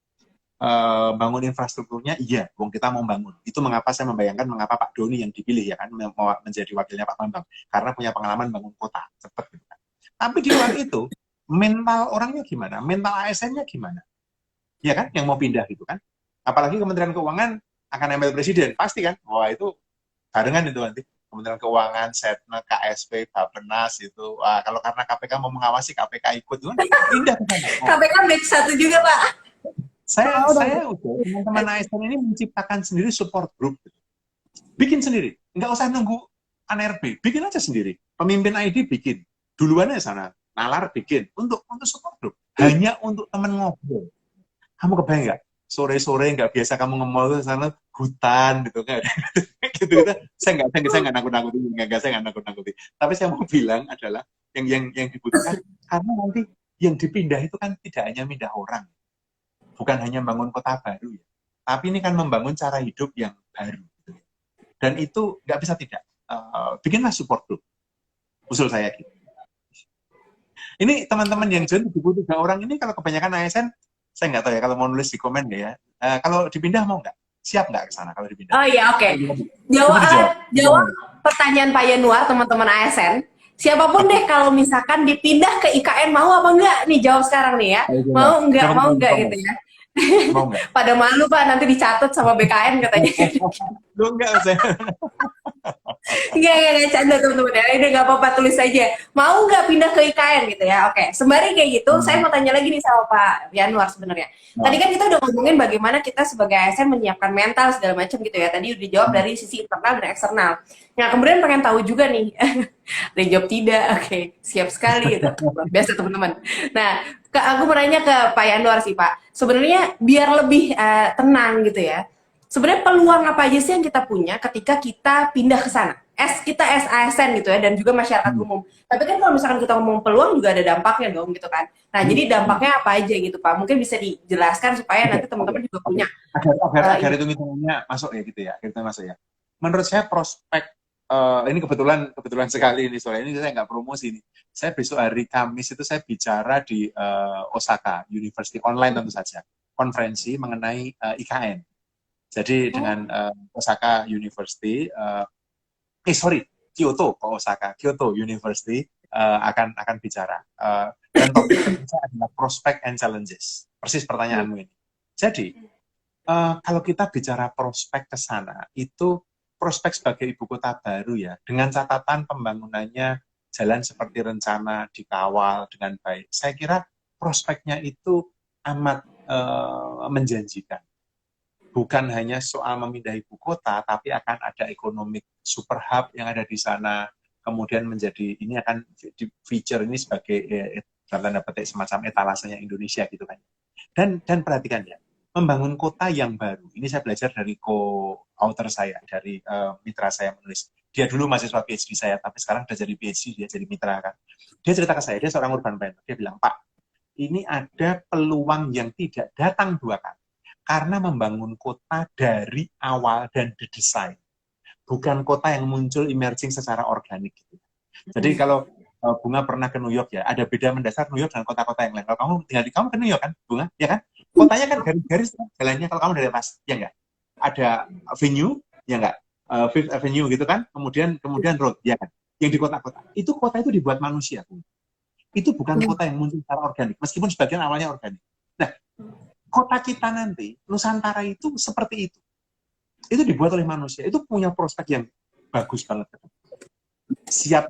bangun infrastrukturnya, iya, wong kita mau bangun. Itu mengapa saya membayangkan mengapa Pak Doni yang dipilih ya kan menjadi wakilnya Pak Bambang, karena punya pengalaman bangun kota, cepat gitu kan. Tapi di luar itu, mental orangnya gimana? Mental ASN-nya gimana? Ya kan, yang mau pindah gitu kan. Apalagi Kementerian Keuangan akan nempel presiden, pasti kan? Wah itu barengan itu nanti. Kementerian Keuangan, Setnek, KSP, Bappenas itu. Wah, kalau karena KPK mau mengawasi, KPK ikut, itu kan pindah ke sana.
KPK batch 1 juga, Pak.
Saya udah teman-teman ASN ini menciptakan sendiri support group, bikin sendiri, nggak usah nunggu ANRB, bikin aja sendiri. Pemimpin ID bikin, duluan aja sana, nalar bikin untuk support group, hanya untuk teman ngobrol. Kamu kebayang nggak? Sore-sore nggak biasa kamu nge-mall tuh sana hutan gitu kan? gitu. Saya nggak nakut-nakuti. Tapi saya mau bilang adalah yang dibutuhkan, karena nanti yang dipindah itu kan tidak hanya pindah orang. Bukan hanya membangun kota baru ya, tapi ini kan membangun cara hidup yang baru. Dan itu nggak bisa tidak. Bikinlah support group. Usul saya gitu. Ini teman-teman yang join 73 orang ini kalau kebanyakan ASN, saya nggak tahu ya kalau mau nulis di komen ya. Kalau dipindah mau nggak? Siap nggak ke sana kalau dipindah?
Oh iya, oke. Jawab pertanyaan Pak Yanuar, teman-teman ASN. Siapapun deh kalau misalkan dipindah ke IKN mau apa enggak nih, jawab sekarang nih ya. Mau enggak gitu ya.
Mau nggak?
Pada malu Pak, nanti dicatat sama BKN katanya.
Lu nggak saya.
Enggak, canda teman-teman ya. Udah nggak apa-apa, tulis aja. Mau nggak pindah ke IKN gitu ya? Oke, sembari kayak gitu, saya mau tanya lagi nih sama Pak Yanuar sebenarnya. Tadi kan kita udah ngomongin bagaimana kita sebagai ASN menyiapkan mental segala macam gitu ya. Tadi udah dijawab dari sisi internal dan eksternal. Nah, kemudian pengen tahu juga nih, dijawab tidak, oke, siap sekali gitu. Biasa teman-teman. Nah, aku mau nanya ke Pak Yanuar sih Pak. Sebenarnya biar lebih tenang gitu ya. Sebenarnya peluang apa aja sih yang kita punya ketika kita pindah ke sana? Kita ASN gitu ya, dan juga masyarakat umum. Tapi kan kalau misalkan kita ngomong peluang juga ada dampaknya dong gitu kan. Nah, jadi dampaknya apa aja gitu Pak? Mungkin bisa dijelaskan supaya nanti teman-teman juga punya.
Agar hitung-hitungannya masuk ya gitu ya. Kita masuk ya. Menurut saya prospek, ini kebetulan sekali ini, soalnya ini saya nggak promosi nih. Saya besok hari Kamis itu saya bicara di Osaka University online tentu saja. Konferensi mengenai IKN. Jadi dengan Osaka University, Kyoto University akan bicara. Dan topiknya adalah prospect and challenges. Persis pertanyaanmu ini. Jadi, kalau kita bicara prospek ke sana, itu prospek sebagai ibu kota baru ya, dengan catatan pembangunannya jalan seperti rencana, dikawal dengan baik. Saya kira prospeknya itu amat menjanjikan. Bukan hanya soal memindah ibu kota, tapi akan ada economic super hub yang ada di sana, kemudian menjadi, ini akan di feature ini sebagai dalam tanda petik semacam etalasenya Indonesia gitu kan. Dan perhatikan ya, membangun kota yang baru. Ini saya belajar dari co-author saya, dari mitra saya menulis. Dia dulu mahasiswa PhD saya, tapi sekarang udah jadi PhD, dia jadi mitra kan. Dia cerita ke saya, dia seorang urban planner. Dia bilang, Pak, ini ada peluang yang tidak datang dua kali. Karena membangun kota dari awal dan didesain. Bukan kota yang muncul emerging secara organik. Gitu. Jadi kalau Bunga pernah ke New York ya, ada beda mendasar New York dan kota-kota yang lain. Kalau kamu tinggal kamu ke New York kan, Bunga, ya kan? Kotanya kan garis-garis jalannya kalau kamu dari atas, ya enggak? Ada venue, ya enggak? Fifth Avenue gitu kan, kemudian road, ya kan? Yang di kota-kota. Itu kota itu dibuat manusia, Bunga. Itu bukan kota yang muncul secara organik, meskipun sebagian awalnya organik. Nah, kota kita nanti, Nusantara itu seperti itu. Itu dibuat oleh manusia. Itu punya prospek yang bagus banget. Siap.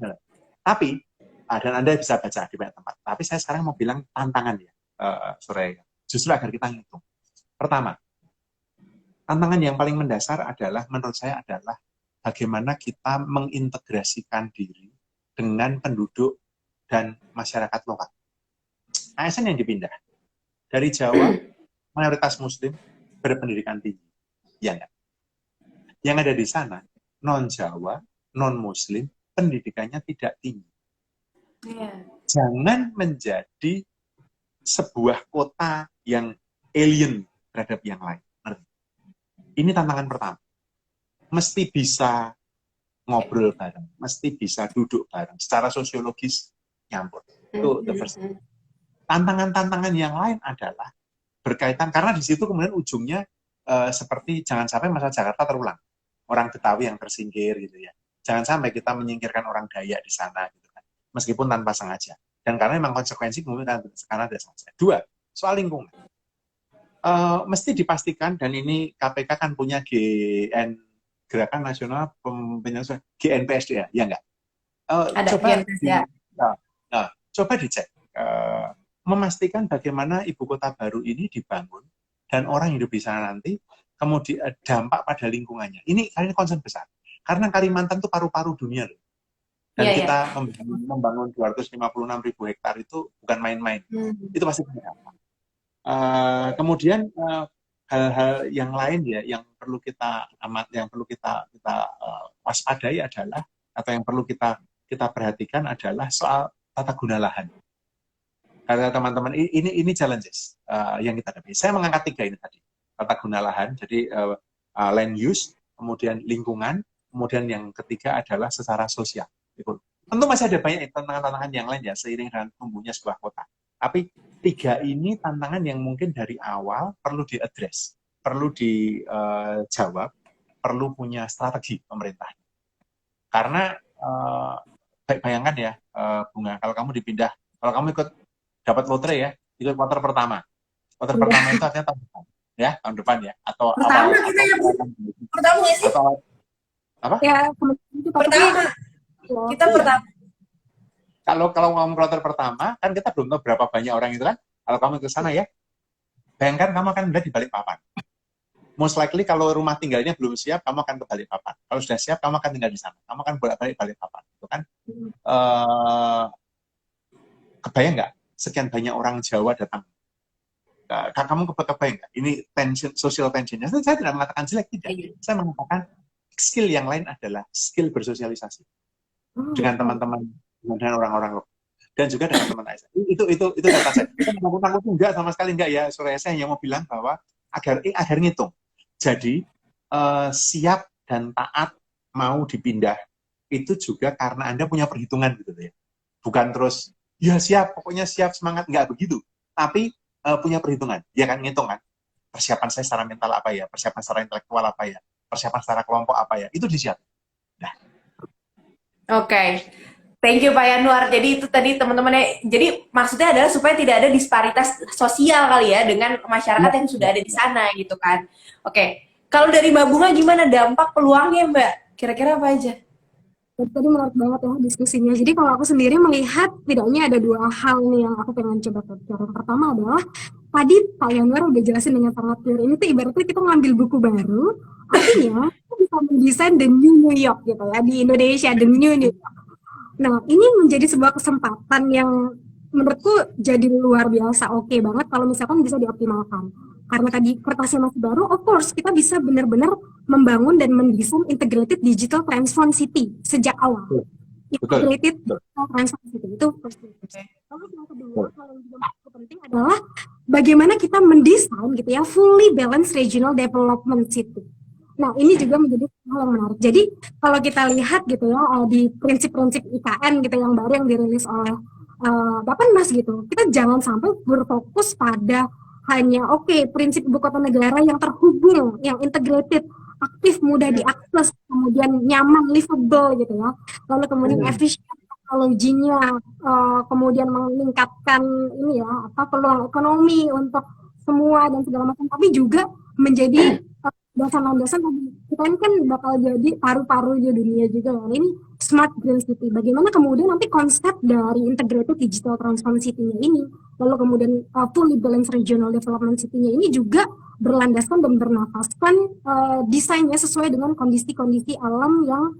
Tapi, dan Anda bisa baca di banyak tempat. Tapi saya sekarang mau bilang tantangan ya, Suraya. Justru agar kita ngitung. Pertama, tantangan yang paling mendasar adalah, menurut saya adalah bagaimana kita mengintegrasikan diri dengan penduduk dan masyarakat lokal. ASN yang dipindah dari Jawa, mayoritas Muslim, berpendidikan tinggi. Ya enggak? Yang ada di sana, non-Jawa, non-Muslim, pendidikannya tidak tinggi. Jangan menjadi sebuah kota yang alien terhadap yang lain. Ini tantangan pertama. Mesti bisa ngobrol bareng, mesti bisa duduk bareng. Secara sosiologis nyampur. Itu the first. Tantangan-tantangan yang lain adalah berkaitan karena di situ kemudian ujungnya seperti jangan sampai masalah Jakarta terulang. Orang Betawi yang tersingkir gitu ya. Jangan sampai kita menyingkirkan orang Dayak di sana gitu kan. Meskipun tanpa sengaja. Dan karena memang konsekuensi kemudian karena ada sengaja. Dua, soal lingkungan. Mesti dipastikan dan ini KPK kan punya Gerakan Nasional Penyelesaian GNPSDA, ya enggak?
Ada
Coba
GNPSDA.
coba dicek memastikan bagaimana ibu kota baru ini dibangun dan orang hidup di sana nanti, kemudian dampak pada lingkungannya. Ini concern besar. Karena Kalimantan itu paru-paru dunia loh. Dan kita membangun 256.000 hektar itu bukan main-main. Itu pasti berdampak. Kemudian hal-hal yang lain ya yang perlu kita waspadai adalah atau yang perlu kita perhatikan adalah soal tata guna lahan. Karena teman-teman ini challenges yang kita hadapi. Saya mengangkat 3 ini tadi. Tata guna lahan, jadi land use, kemudian lingkungan, kemudian yang ketiga adalah secara sosial. Tentu masih ada banyak tantangan-tantangan yang lain ya seiring dengan tumbuhnya sebuah kota. Tapi 3 ini tantangan yang mungkin dari awal perlu diadres, perlu dijawab, perlu punya strategi pemerintah. Karena bayangkan ya, Bunga, kalau kamu ikut dapat lotre ya, ikut quarter pertama. Quarter pertama itu artinya tahun depan ya, atau
pertama
awal,
kita yang pertama nggak sih?
atau apa?
Ya,
Pertama. Kita pertama.
Kalau kamu quarter pertama, kan kita belum tahu berapa banyak orang itu kan. Kalau kamu ke sana ya, bayangkan kamu akan berada di Balikpapan. Most likely kalau rumah tinggalnya belum siap, kamu akan ke Balikpapan. Kalau sudah siap, kamu akan tinggal di sana. Kamu akan bolak-balik Balikpapan. Itu kan. Kebayang nggak? Sekian banyak orang Jawa datang. Kamu kebayang nggak? Ini social tensionnya. Saya tidak mengatakan jelek, tidak. Saya mengatakan skill yang lain adalah skill bersosialisasi dengan teman-teman, dengan orang-orang lokal, dan juga dengan teman ASN. Itu data saya. Aku enggak sama sekali enggak ya. Surya saya hanya mau bilang bahwa agar ngitung. Jadi siap dan taat mau dipindah itu juga karena Anda punya perhitungan gitu ya. Bukan terus ya siap, pokoknya siap, semangat, enggak begitu. Tapi punya perhitungan. Dia kan ngitung kan. Persiapan saya secara mental apa ya, persiapan secara intelektual apa ya, persiapan secara kelompok apa ya, itu disiapkan. Nah.
Oke. Thank you Pak Yanuar. Jadi itu tadi teman-temannya. Jadi maksudnya adalah supaya tidak ada disparitas sosial kali ya dengan masyarakat yang sudah ada di sana gitu kan. Oke. Kalau dari Mbak Bunga gimana dampak peluangnya Mbak? Kira-kira apa aja?
Tadi menarik banget ya diskusinya. Jadi kalau aku sendiri melihat tidaknya ada 2 hal nih yang aku pengen coba capture. Yang pertama adalah tadi Pak Yanuar udah jelasin dengan sangat clear. Ini tuh ibaratnya kita ngambil buku baru, artinya kita bisa mendesain the new New York gitu ya di Indonesia, the new New York. Nah, ini menjadi sebuah kesempatan yang menurutku jadi luar biasa oke banget kalau misalkan bisa dioptimalkan. Karena tadi kertasnya masih baru, of course kita bisa benar-benar membangun dan mendesain integrated digital transform city sejak awal. Integrated digital transform city itu first thing. Lalu yang kedua, hal yang juga cukup penting adalah bagaimana kita mendesain gitu ya fully balanced regional development city. Nah, ini juga menjadi hal yang menarik. Jadi, kalau kita lihat gitu ya, di prinsip-prinsip IKN gitu yang baru yang dirilis oleh Bappenas gitu, kita jangan sampai berfokus pada hanya prinsip ibu kota negara yang terhubung, yang integrated, aktif, mudah diakses, kemudian nyaman, livable gitu ya. Lalu kemudian efisien teknologinya, kemudian meningkatkan ini ya, peluang ekonomi untuk semua dan segala macam, tapi juga menjadi landasan-landasan kita ini kan bakal jadi paru-paru di dunia juga ya. Ini smart green city. Bagaimana kemudian nanti konsep dari integrated digital transform city-nya ini, lalu kemudian fully balanced regional development city-nya ini juga berlandaskan dan bernafaskan desainnya sesuai dengan kondisi-kondisi alam yang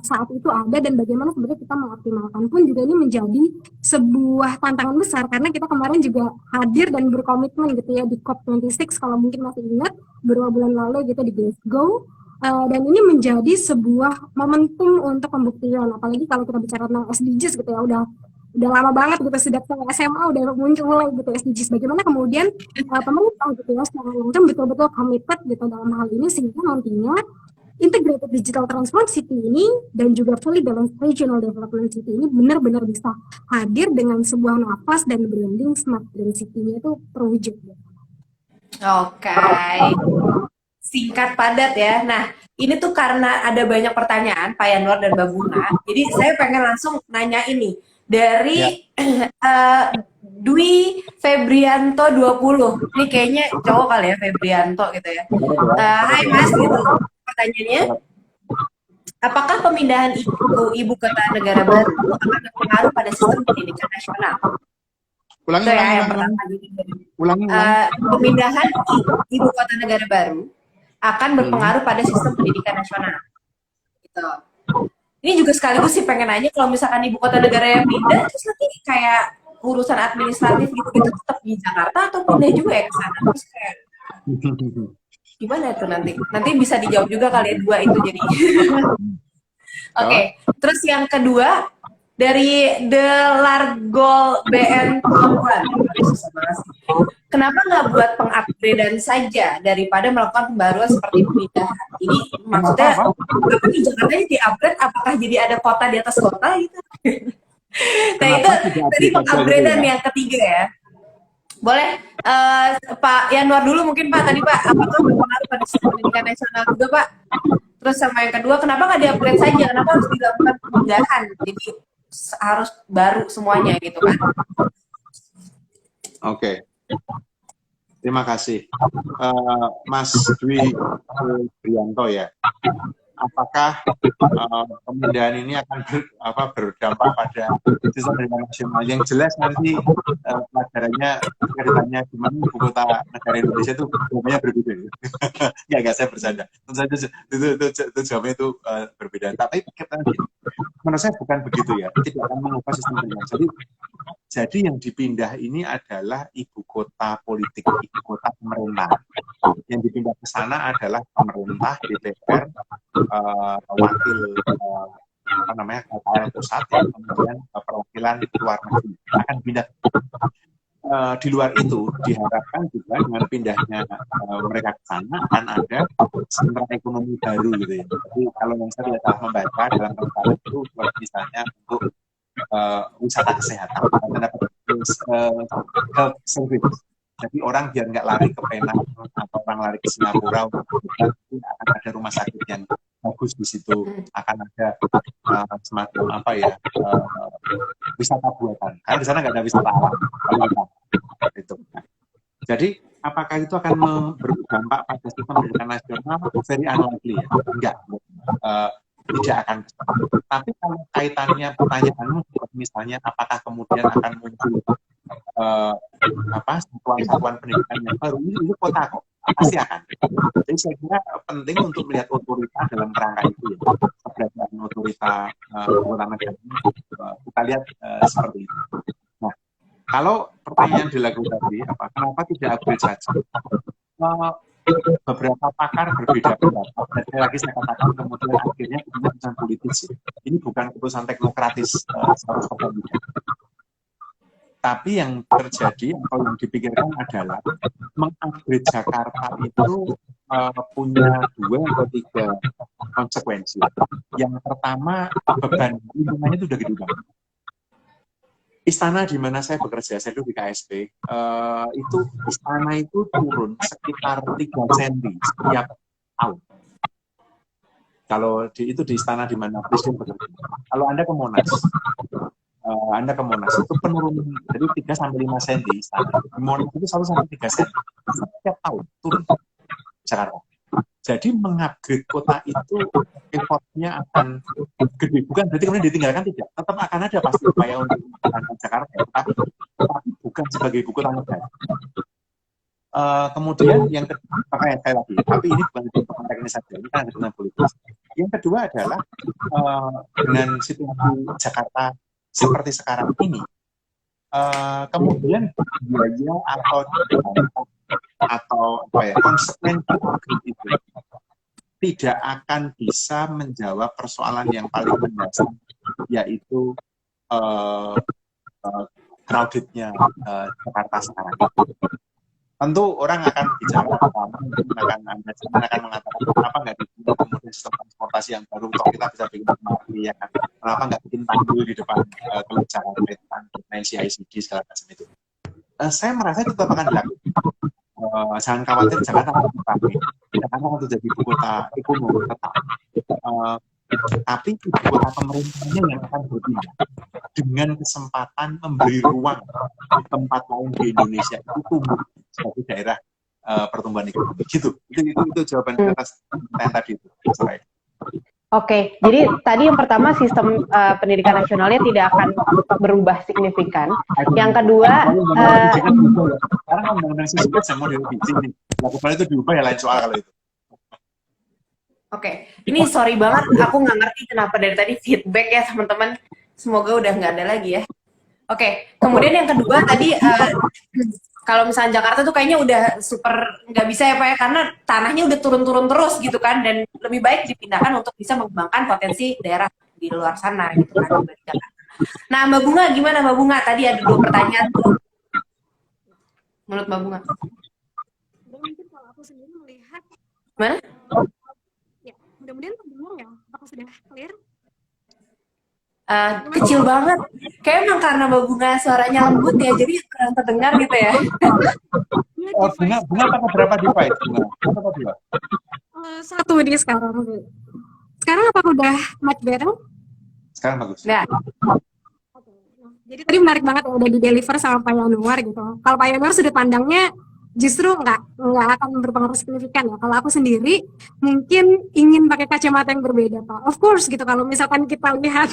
saat itu ada dan bagaimana sebenarnya kita mengoptimalkan pun juga ini menjadi sebuah tantangan besar karena kita kemarin juga hadir dan berkomitmen gitu ya di COP26 kalau mungkin masih ingat beberapa bulan lalu gitu di Glasgow dan ini menjadi sebuah momentum untuk pembuktian apalagi kalau kita bicara tentang SDGs gitu ya udah lama banget gitu sejak SMA udah muncul mulai gitu SDGs bagaimana kemudian pemerintah gitu ya secara langsung betul-betul committed gitu dalam hal ini sehingga nantinya integrated digital transform city ini dan juga fully balanced regional development city ini benar-benar bisa hadir dengan sebuah nafas dan branding smart green city-nya itu terwujud.
Oke. Singkat padat ya. Nah, ini tuh karena ada banyak pertanyaan Pak Yanwar dan Mbak Bunga. Jadi saya pengen langsung nanya ini dari Dwi Febrianto 20. Ini kayaknya cowok kali ya Febrianto gitu ya. Hai Mas gitu. Pertanyaannya, apakah pemindahan ibu kota negara baru akan berpengaruh pada sistem pendidikan nasional?
Ulangi,
Itu ya
ulangi,
yang
ulangi,
pertama.
ulangi.
Pemindahan ibu kota negara baru akan berpengaruh pada sistem pendidikan nasional. Gitu. Ini juga sekaligus sih pengen aja kalau misalkan ibu kota negara yang pindah, terus nanti kayak urusan administratif gitu tetap di Jakarta atau pindah juga ya ke sana? Terus kayak gimana tuh nanti? Nanti bisa dijawab juga kali ya dua itu jadi. Oke, terus yang kedua dari The Largol BN Perempuan. Kenapa nggak buat pengupgradean saja daripada melakukan pembaruan seperti pemindahan? Ini maksudnya apa di Jakarta di-upgrade? Apakah jadi ada kota di atas kota gitu? Nah itu tadi pengupgradean yang ketiga ya. Boleh Pak Yanwar dulu mungkin Pak tadi Pak, apakah berpengaruh pada sistem pendidikan nasional juga Pak? Terus sama yang kedua, kenapa nggak di-upgrade saja? Kenapa harus dilakukan pemindahan? Jadi harus baru semuanya gitu kan?
Oke. Terima kasih. Mas Dwi Febrianto ya. Apakah pemindahan ini akan berdampak pada sistem pendidikan nasional? Yang jelas nanti pelajarannya ceritanya gimana ibu kota negara Indonesia itu jawabannya berbeda. Enggak, saya bercanda. Tentu saja itu jawabannya itu berbeda. Tapi menurut saya bukan begitu ya. Tidak akan mengubah sistem pendidikan. Jadi yang dipindah ini adalah ibu kota politik, ibu kota pemerintah. Yang dipindah ke sana adalah pemerintah, DPR, wakil KPR pusat, kemudian perwakilan luar negeri akan pindah. Di luar itu diharapkan juga dengan pindahnya mereka ke sana akan ada sentra ekonomi baru gitu ya. Jadi kalau yang saya tidak salah membaca dalam perkara itu misalnya untuk wisata kesehatan health service. Jadi orang biar nggak lari ke Penang atau orang lari ke Singapura untuk akan ada rumah sakit yang bagus di situ, akan ada semacam wisata buatan. Karena di sana nggak ada wisata alam. Itu. Jadi apakah itu akan berdampak pada sistem pendidikan nasional? Very unlikely ya. Enggak. Tidak akan. Tapi kalau kaitannya pertanyaanmu misalnya apakah kemudian akan muncul satuan pendidikan yang baru, ini kota kok pasti akan. Jadi saya kira penting untuk melihat otorita dalam kerangka itu ya. Keberadaan otorita kota negara kita lihat seperti itu. Nah, kalau pertanyaan dilakukan tadi, kenapa tidak upgrade saja? Beberapa pakar berbeda pendapat. Dan lagi saya katakan kemudian akhirnya keputusan politis. Ini bukan keputusan teknokratis 100%. Tapi yang terjadi atau yang dipikirkan adalah mengupgrade Jakarta itu punya 2 atau 3 konsekuensi. Yang pertama, beban lingkungannya itu udah gede banget. Istana di mana saya bekerja, saya dulu di KSP, itu istana itu turun sekitar 3 cm setiap tahun. Kalau itu di istana di mana Presiden bekerja. Kalau Anda ke Monas, itu penurunan dari 3 sampai 5 cm istana. Di Monas itu 1 sampai 3 cm setiap tahun turun Jakarta. Jadi mengupgrade kota itu effortnya akan gede. Bukan berarti kemudian ditinggalkan, tidak. Tetap akan ada pasti upaya untuk mengembangkan Jakarta. Tapi bukan sebagai ibu kota negara. Kemudian yang kedua, sekali lagi, tapi ini bukan di konteks teknis saja, ini kan ada tentang politis. Yang kedua adalah dengan situasi Jakarta seperti sekarang ini, kemudian biaya atau konsekuensi itu tidak akan bisa menjawab persoalan yang paling mendasar, yaitu crowded-nya Jakarta sekarang. Tentu orang akan bicara akan mengatakan kenapa nggak dibuat kemudian sistem transportasi yang baru, kalau kita bisa bikin MRT ya kan, kenapa nggak bikin tanggul di depan Teluk Jakarta, CICD segala macam itu. Saya merasa itu tetap akan dilakukan. jangan khawatir, Jakarta akan dipakai. Jakarta akan jadi ibu kota ekonomi tetap. Tapi ibu kota pemerintahnya yang akan berpindah dengan kesempatan memberi ruang di tempat lain di Indonesia itu tumbuh sebagai daerah pertumbuhan ekonomi. Gitu. Itu jawaban atas yang tadi itu. Sorry.
Oke, jadi tadi yang pertama sistem pendidikan nasionalnya tidak akan berubah signifikan. Yang kedua,
sekarang undang-undang siswa yang mau direvisi nih, lakukan itu diubah ya lain soal kalau itu.
Oke, ini sorry banget, aku nggak ngerti kenapa dari tadi feedback ya teman-teman. Semoga udah nggak ada lagi ya. Oke, kemudian yang kedua tadi kalau misalnya Jakarta tuh kayaknya udah super nggak bisa ya Pak ya, karena tanahnya udah turun-turun terus gitu kan, dan lebih baik dipindahkan untuk bisa mengembangkan potensi daerah di luar sana gitu kan. Nah Mbak Bunga gimana Mbak Bunga? Tadi ada 2 pertanyaan tuh. Menurut Mbak Bunga?
Mungkin kalau aku sendiri melihat,
Mana?
ya mudah-mudahan terdengar ya, apakah sudah clear?
Kecil banget. Kayak emang karena Mbak Bunga suaranya lembut ya, jadi kurang terdengar gitu ya.
Bunga pakai berapa device? Bunga? Berapa dua?
Satu di sekarang. Sekarang apakah udah much better?
Sekarang bagus.
Nah,
Oke. Nah, jadi tadi menarik banget ya, udah di deliver sama Pak Yanuar gitu. Kalau Pak Yanuar sudut pandangnya justru nggak akan berpengaruh signifikan ya. Kalau aku sendiri mungkin ingin pakai kacamata yang berbeda Pak. Of course gitu, kalau misalkan kita lihat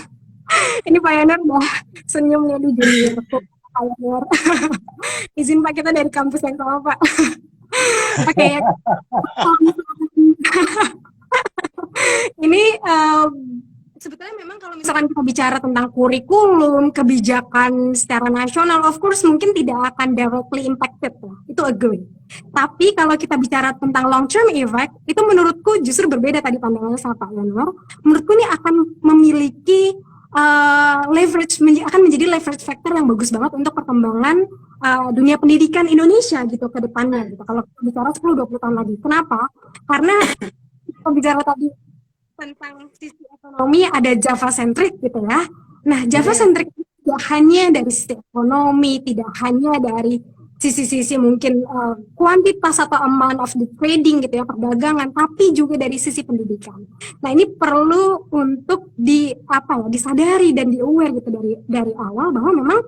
ini Pak Yanuar udah senyumnya di junior Pak Yanuar. Izin Pak, kita dari kampus yang sama Pak. Oke. Ini sebetulnya memang kalau misalkan kita bicara tentang kurikulum, kebijakan secara nasional, of course mungkin tidak akan directly impacted ya. Itu agree. Tapi kalau kita bicara tentang long term effect, itu menurutku justru berbeda tadi pandangannya sama Pak Yanuar. Menurutku ini akan memiliki leverage, akan menjadi leverage factor yang bagus banget untuk perkembangan dunia pendidikan Indonesia gitu ke depannya gitu. Kalau kita bicara 10-20 tahun lagi. Kenapa? Karena kita bicara tadi tentang sisi ekonomi ada Java centric gitu ya. Nah, Java centric tidak hanya dari sisi ekonomi, tidak hanya dari sisi-sisi mungkin kuantitas atau amount of the trading gitu ya, perdagangan, tapi juga dari sisi pendidikan. Nah, ini perlu untuk disadari dan di-aware gitu dari awal bahwa memang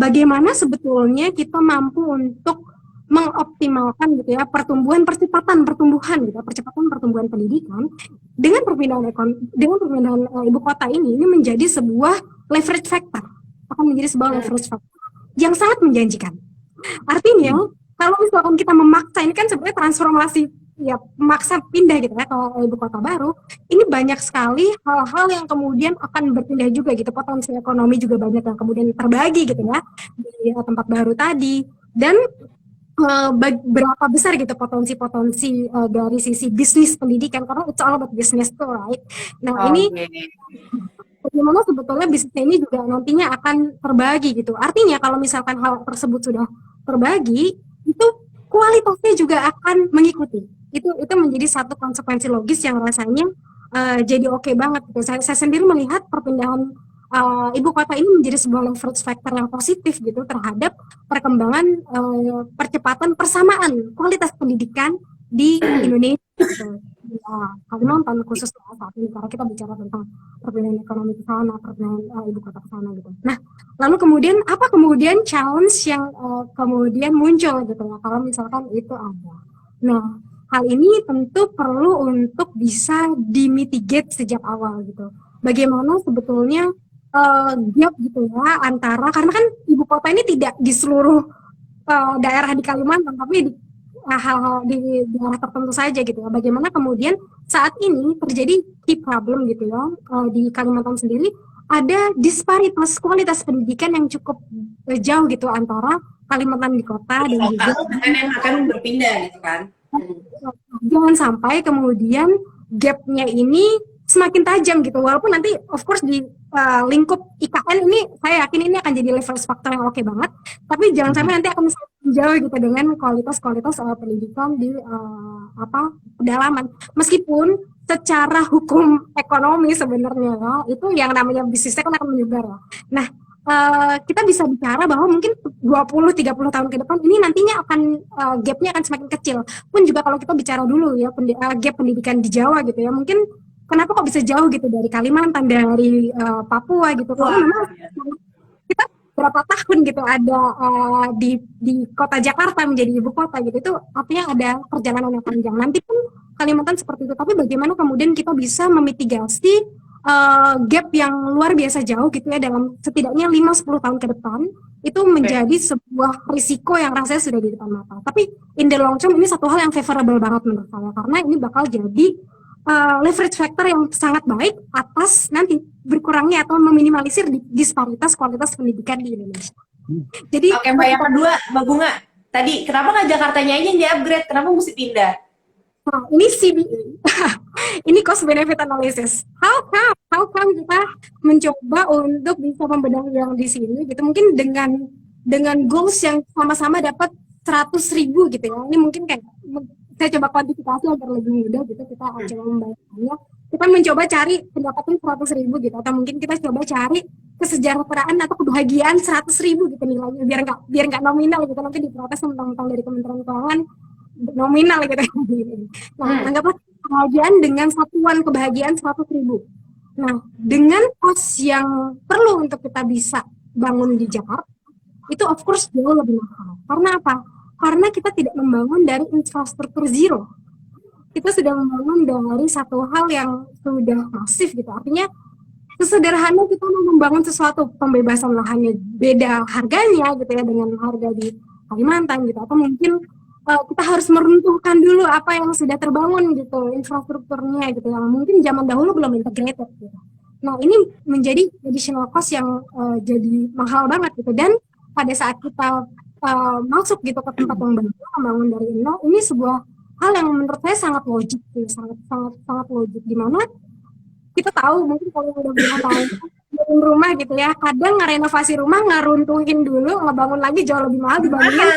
bagaimana sebetulnya kita mampu untuk mengoptimalkan gitu ya pertumbuhan pertumbuhan pendidikan dengan perpindahan ibu kota ini menjadi sebuah leverage factor, akan menjadi sebuah leverage factor yang sangat menjanjikan. Artinya kalau misalkan kita memaksa, ini kan sebenarnya transformasi ya, memaksa pindah gitu ya ke ibu kota baru, ini banyak sekali hal-hal yang kemudian akan berpindah juga gitu, potensi ekonomi juga banyak yang kemudian terbagi gitu ya di tempat baru tadi, dan berapa besar gitu potensi-potensi dari sisi bisnis pendidikan, karena it's all about business tuh, right? Nah ini bagaimana sebetulnya bisnisnya ini juga nantinya akan terbagi gitu. Artinya kalau misalkan hal tersebut sudah terbagi, itu kualitasnya juga akan mengikuti. Itu menjadi satu konsekuensi logis yang rasanya jadi oke banget gitu. Saya sendiri melihat perpindahan ibu kota ini menjadi sebuah leverage factor yang positif gitu terhadap perkembangan percepatan persamaan kualitas pendidikan di Indonesia gitu. Kalimantan khususnya saat ini, karena kita bicara tentang perpindahan ekonomi ke sana, perpindahan ibu kota ke sana gitu. Nah, lalu kemudian apa challenge yang kemudian muncul gitu ya kalau misalkan itu ada. Nah, hal ini tentu perlu untuk bisa dimitigate sejak awal gitu. Bagaimana sebetulnya gap gitu ya antara, karena kan ibu kota ini tidak di seluruh daerah di Kalimantan, tapi di hal-hal di daerah tertentu saja gitu ya. Bagaimana kemudian saat ini terjadi key problem gitu ya di Kalimantan sendiri, ada disparitas kualitas pendidikan yang cukup jauh gitu antara Kalimantan di kota dan juga
yang akan berpindah gitu kan.
Jangan sampai kemudian gapnya ini semakin tajam gitu, walaupun nanti of course di lingkup IKN ini saya yakin ini akan jadi leverage factor yang oke banget, tapi jangan sampai nanti akan jauh gitu dengan kualitas pendidikan di pedalaman. Meskipun secara hukum ekonomi sebenarnya ya, itu yang namanya bisnisnya kan akan menyebar ya. Nah, kita bisa bicara bahwa mungkin 20-30 tahun ke depan ini nantinya akan gapnya akan semakin kecil. Pun juga kalau kita bicara dulu ya gap pendidikan di Jawa gitu ya, mungkin kenapa kok bisa jauh gitu dari Kalimantan, dari Papua gitu? Karena memang kita berapa tahun gitu ada di kota Jakarta menjadi ibu kota gitu, itu artinya ada perjalanan yang panjang. Nanti pun Kalimantan seperti itu, tapi bagaimana kemudian kita bisa memitigasi gap yang luar biasa jauh gitu ya dalam setidaknya 5-10 tahun ke depan, itu menjadi sebuah risiko yang rasanya sudah di depan mata. Tapi in the long term ini satu hal yang favorable banget menurut saya, karena ini bakal jadi leverage factor yang sangat baik atas nanti berkurangnya atau meminimalisir disparitas kualitas pendidikan di Indonesia. Jadi
Oke, Mbak, yang kedua, Mbak Bunga, tadi kenapa nggak Jakartanya aja yang di-upgrade? Kenapa mesti pindah?
nah, ini CBA, ini cost benefit analysis. How come kita mencoba untuk bisa membenahi yang di sini gitu? Mungkin dengan goals yang sama-sama dapat 100.000 gitu ya. Ini mungkin kayak saya coba kuantifikasi agar lebih mudah gitu, kita coba membayangkannya. Kita mencoba cari pendapatan 100.000 gitu, atau mungkin kita coba cari kesejahteraan atau kebahagiaan 100.000 gitu nilainya, biar nggak nominal gitu, nanti diprotes tentang dari Kementerian Keuangan nominal gitu. Nah, anggaplah kebahagiaan dengan satuan kebahagiaan 100.000. Nah, dengan kos yang perlu untuk kita bisa bangun di Jakarta, itu of course jauh lebih mahal. Karena apa? Karena kita tidak membangun dari infrastruktur zero. Kita sudah membangun dari satu hal yang sudah masif gitu. Artinya sesederhana kita mau membangun sesuatu, pembebasan lahannya beda harganya gitu ya dengan harga di Kalimantan gitu. Atau mungkin kita harus meruntuhkan dulu apa yang sudah terbangun gitu, infrastrukturnya gitu, yang mungkin zaman dahulu belum integrated gitu. Nah, ini menjadi additional cost yang jadi mahal banget gitu. Dan pada saat kita masuk gitu ke tempat yang baru, membangun dari nol, ini sebuah hal yang menurut saya sangat logik, gitu, sangat logik. Dimana kita tahu mungkin kalau udah berapa tahun bangun rumah gitu ya, kadang ngerenovasi rumah ngeruntuhin dulu, ngebangun lagi jauh lebih mahal dibandingin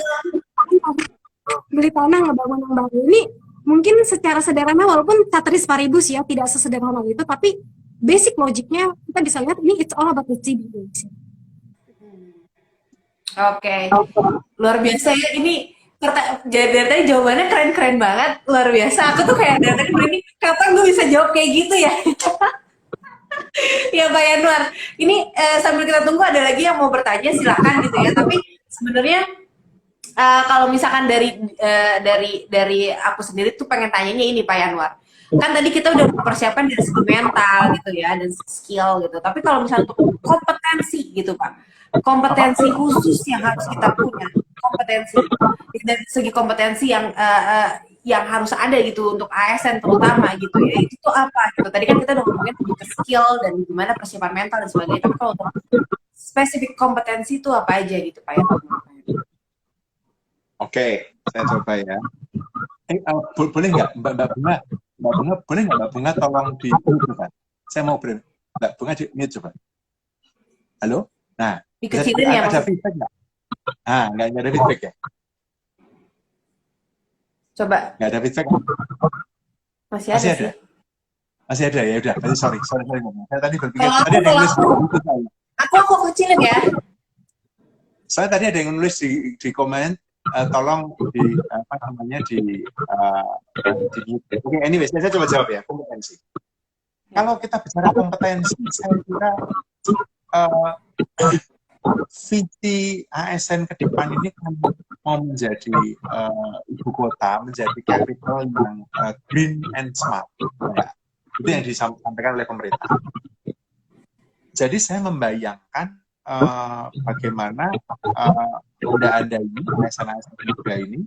beli tanah ngebangun yang baru. Ini mungkin secara sederhana walaupun Tetris Paribus ya tidak sesederhana itu, tapi basic logiknya kita bisa lihat ini it's all about the CBA.
Oke, luar biasa ya ini. Dari tadi jawabannya keren-keren banget, luar biasa. Aku tuh kayak dari tadi ini kapan gue bisa jawab kayak gitu ya? Ya Pak Yanuar, ini sambil kita tunggu ada lagi yang mau bertanya silakan gitu ya. Tapi sebenarnya kalau misalkan dari aku sendiri tuh pengen tanyanya ini Pak Yanuar. Kan tadi kita udah mempersiapkan dari segi mental gitu ya dan skill gitu. Tapi kalau misalnya untuk kompetensi gitu Pak, kompetensi khusus yang harus kita punya, kompetensi dari segi kompetensi yang harus ada gitu untuk ASN terutama gitu ya, itu tuh apa gitu. Tadi kan kita udah ngomongin tentang skill dan gimana persiapan mental dan sebagainya, tapi kalau untuk spesifik kompetensi itu apa aja gitu Pak ya?
Oke, saya coba ya. Boleh nggak Mbak Bunga, boleh nggak Mbak Bunga tolong di coba. Saya mau Mbak Bunga di mute coba. Halo? Nah,
Dikecilin ya
ada feedback nggak? Ah, nggak ada feedback ya?
Coba.
Nggak ada feedback?
Masih ada sih.
Masih ada ya, udah. Sorry. Saya tadi berpikir
Kalau
tadi ada yang nulis
aku kecilin ya.
Saya tadi ada yang nulis di komen, tolong di apa namanya di Oke, anyway, saya coba jawab ya, kompetensi. Kalau kita bicara kompetensi, saya kira visi ASN ke depan ini kan mau menjadi ibu kota, menjadi capital yang green and smart. Ya. Itu yang disampaikan oleh pemerintah. Jadi saya membayangkan bagaimana ada ini, ASN muda ini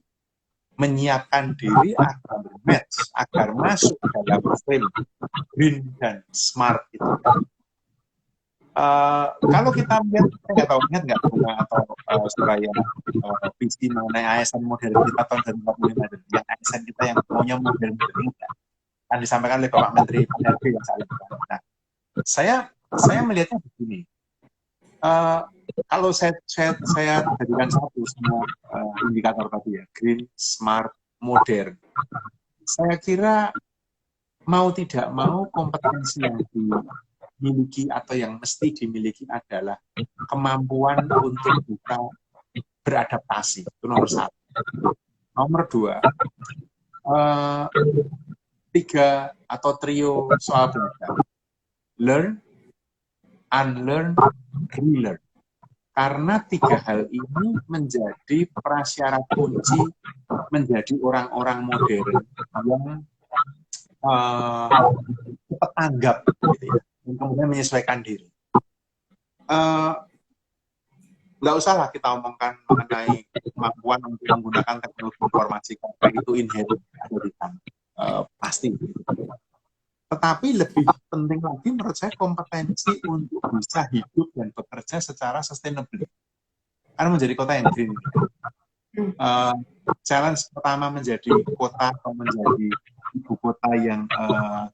menyiapkan diri agar match, agar masuk dalam frame green dan smart itu. Kalau kita melihat, saya nggak tahu ingat nggak atau Suraya visi mengenai ASN modern kita tahun 2045 yang ASN kita yang maunya modern kan disampaikan oleh Bapak Menteri PNRB yang saat itu. Nah, saya melihatnya begini. Kalau saya jadikan satu semua indikator tadi ya, green, smart, modern. Saya kira mau tidak mau kompetensi yang miliki atau yang mesti dimiliki adalah kemampuan untuk bisa beradaptasi. Itu nomor satu. Nomor dua, tiga atau trio soal belajar. Learn, unlearn, relearn. Karena tiga hal ini menjadi prasyarat kunci menjadi orang-orang modern yang cepat tanggap, gitu ya, dan kemudian menyesuaikan diri. Nggak usahlah kita omongkan mengenai kemampuan untuk menggunakan teknologi informasi karena itu inherent ada di kami, pasti. Tetapi lebih penting lagi menurut saya kompetensi untuk bisa hidup dan bekerja secara sustainable. Karena menjadi kota yang green. Challenge pertama menjadi kota atau menjadi ibu kota yang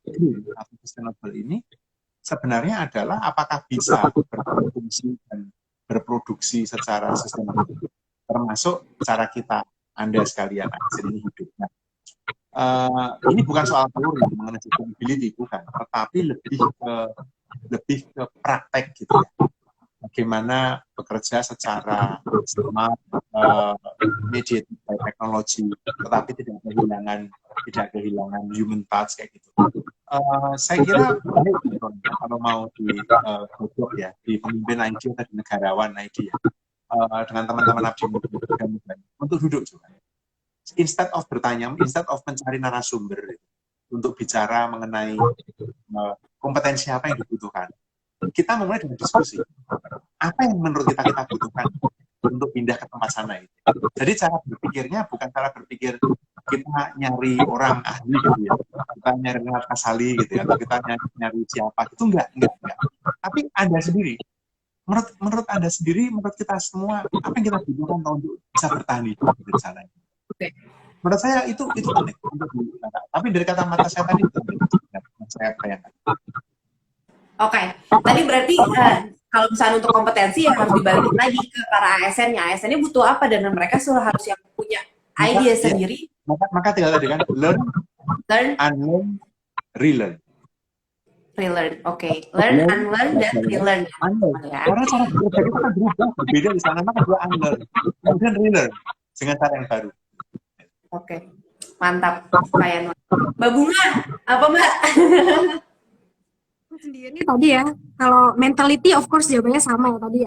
green atau sustainable ini sebenarnya adalah apakah bisa berfungsi dan berproduksi secara sustainable. Termasuk cara kita, Anda sekalian, ini hidup. Nah, ini bukan soal teori mengenai sustainability, bukan, tetapi lebih ke praktek gitu ya. Bagaimana bekerja secara smart, mediated by technology, tetapi tidak kehilangan human touch kayak gitu. Saya kira baik kalau mau di godok ya, di pemimpin ID atau di negarawan ID ya, dengan teman-teman abdi muda untuk duduk juga. Instead of mencari narasumber untuk bicara mengenai kompetensi apa yang dibutuhkan, kita memulai dengan diskusi apa yang menurut kita butuhkan untuk pindah ke tempat sana itu. Jadi cara berpikirnya bukan cara berpikir kita nyari orang ahli gitu ya, kita nyari Renat Kasali gitu ya, atau kita nyari siapa itu enggak. Tapi Anda sendiri, menurut Anda sendiri, menurut kita semua, apa yang kita butuhkan untuk bisa bertahan hidup di sana. Menurut saya itu penting untuk dikata. Tapi dari kata-kata saya tadi itu saya bayangkan.
Oke, tadi berarti kalau misalnya untuk kompetensi yang harus dibalikin lagi ke para ASN-nya. ASN-nya butuh apa dan mereka harus yang punya ide sendiri.
Maka tinggal tadi kan learn, unlearn, relearn.
Relearn, oke. Learn, unlearn, dan relearn.
Karena cara bekerja kita kan berubah, berbeda di sana, maka dua unlearn, kemudian relearn dengan cara yang baru.
Oke, mantap, Pak Mbak Bunga, apa Mbak?
Sendiri tadi ya, kalau mentality of course jawabannya sama ya tadi,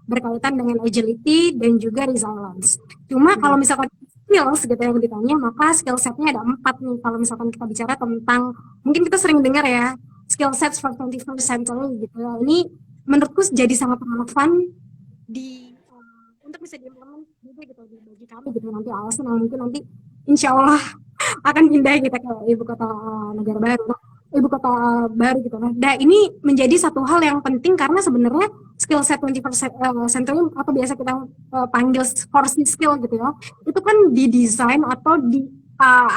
berkaitan dengan agility dan juga resilience. Cuma kalau misalkan skills gitu yang ditanya, maka skill setnya ada 4 nih. Kalau misalkan kita bicara tentang, mungkin kita sering dengar ya, skill sets for 21st century gitu ya. Ini menurutku jadi sangat relevan untuk bisa diimplement juga gitu bagi kami gitu nanti alasan mungkin nanti insya Allah akan pindah kita ke ibu kota baru gitu. Nah ini menjadi satu hal yang penting karena sebenarnya skill set 21st century atau biasa kita panggil core skill gitu ya, itu kan didesain atau